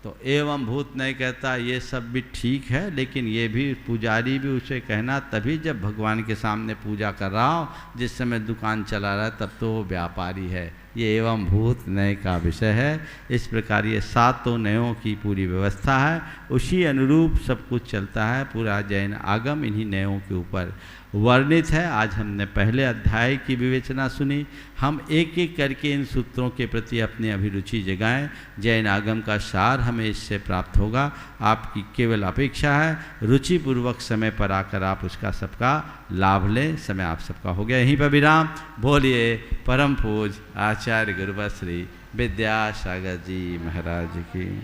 B: तो एवं भूत नहीं कहता, ये सब भी ठीक है, लेकिन ये भी पुजारी भी उसे कहना तभी जब भगवान के सामने पूजा कर रहा हो, जिस समय दुकान चला रहा है तब तो वो व्यापारी है। ये एवं भूत नय का विषय है। इस प्रकार ये 7 नयों की पूरी व्यवस्था है, उसी अनुरूप सब कुछ चलता है। पूरा जैन आगम इन्हीं नयों के ऊपर वर्णित है। आज हमने पहले अध्याय की विवेचना सुनी। हम एक एक करके इन सूत्रों के प्रति अपनी अभिरुचि जगाएं। जैन आगम का सार हमें इससे प्राप्त होगा। आपकी केवल अपेक्षा है रुचिपूर्वक समय पर आकर आप उसका सबका लाभ लें। समय आप सबका हो गया। यहीं पर विराम। बोलिए परम पूज आचार्य गुरुवर श्री विद्यासागर जी महाराज की।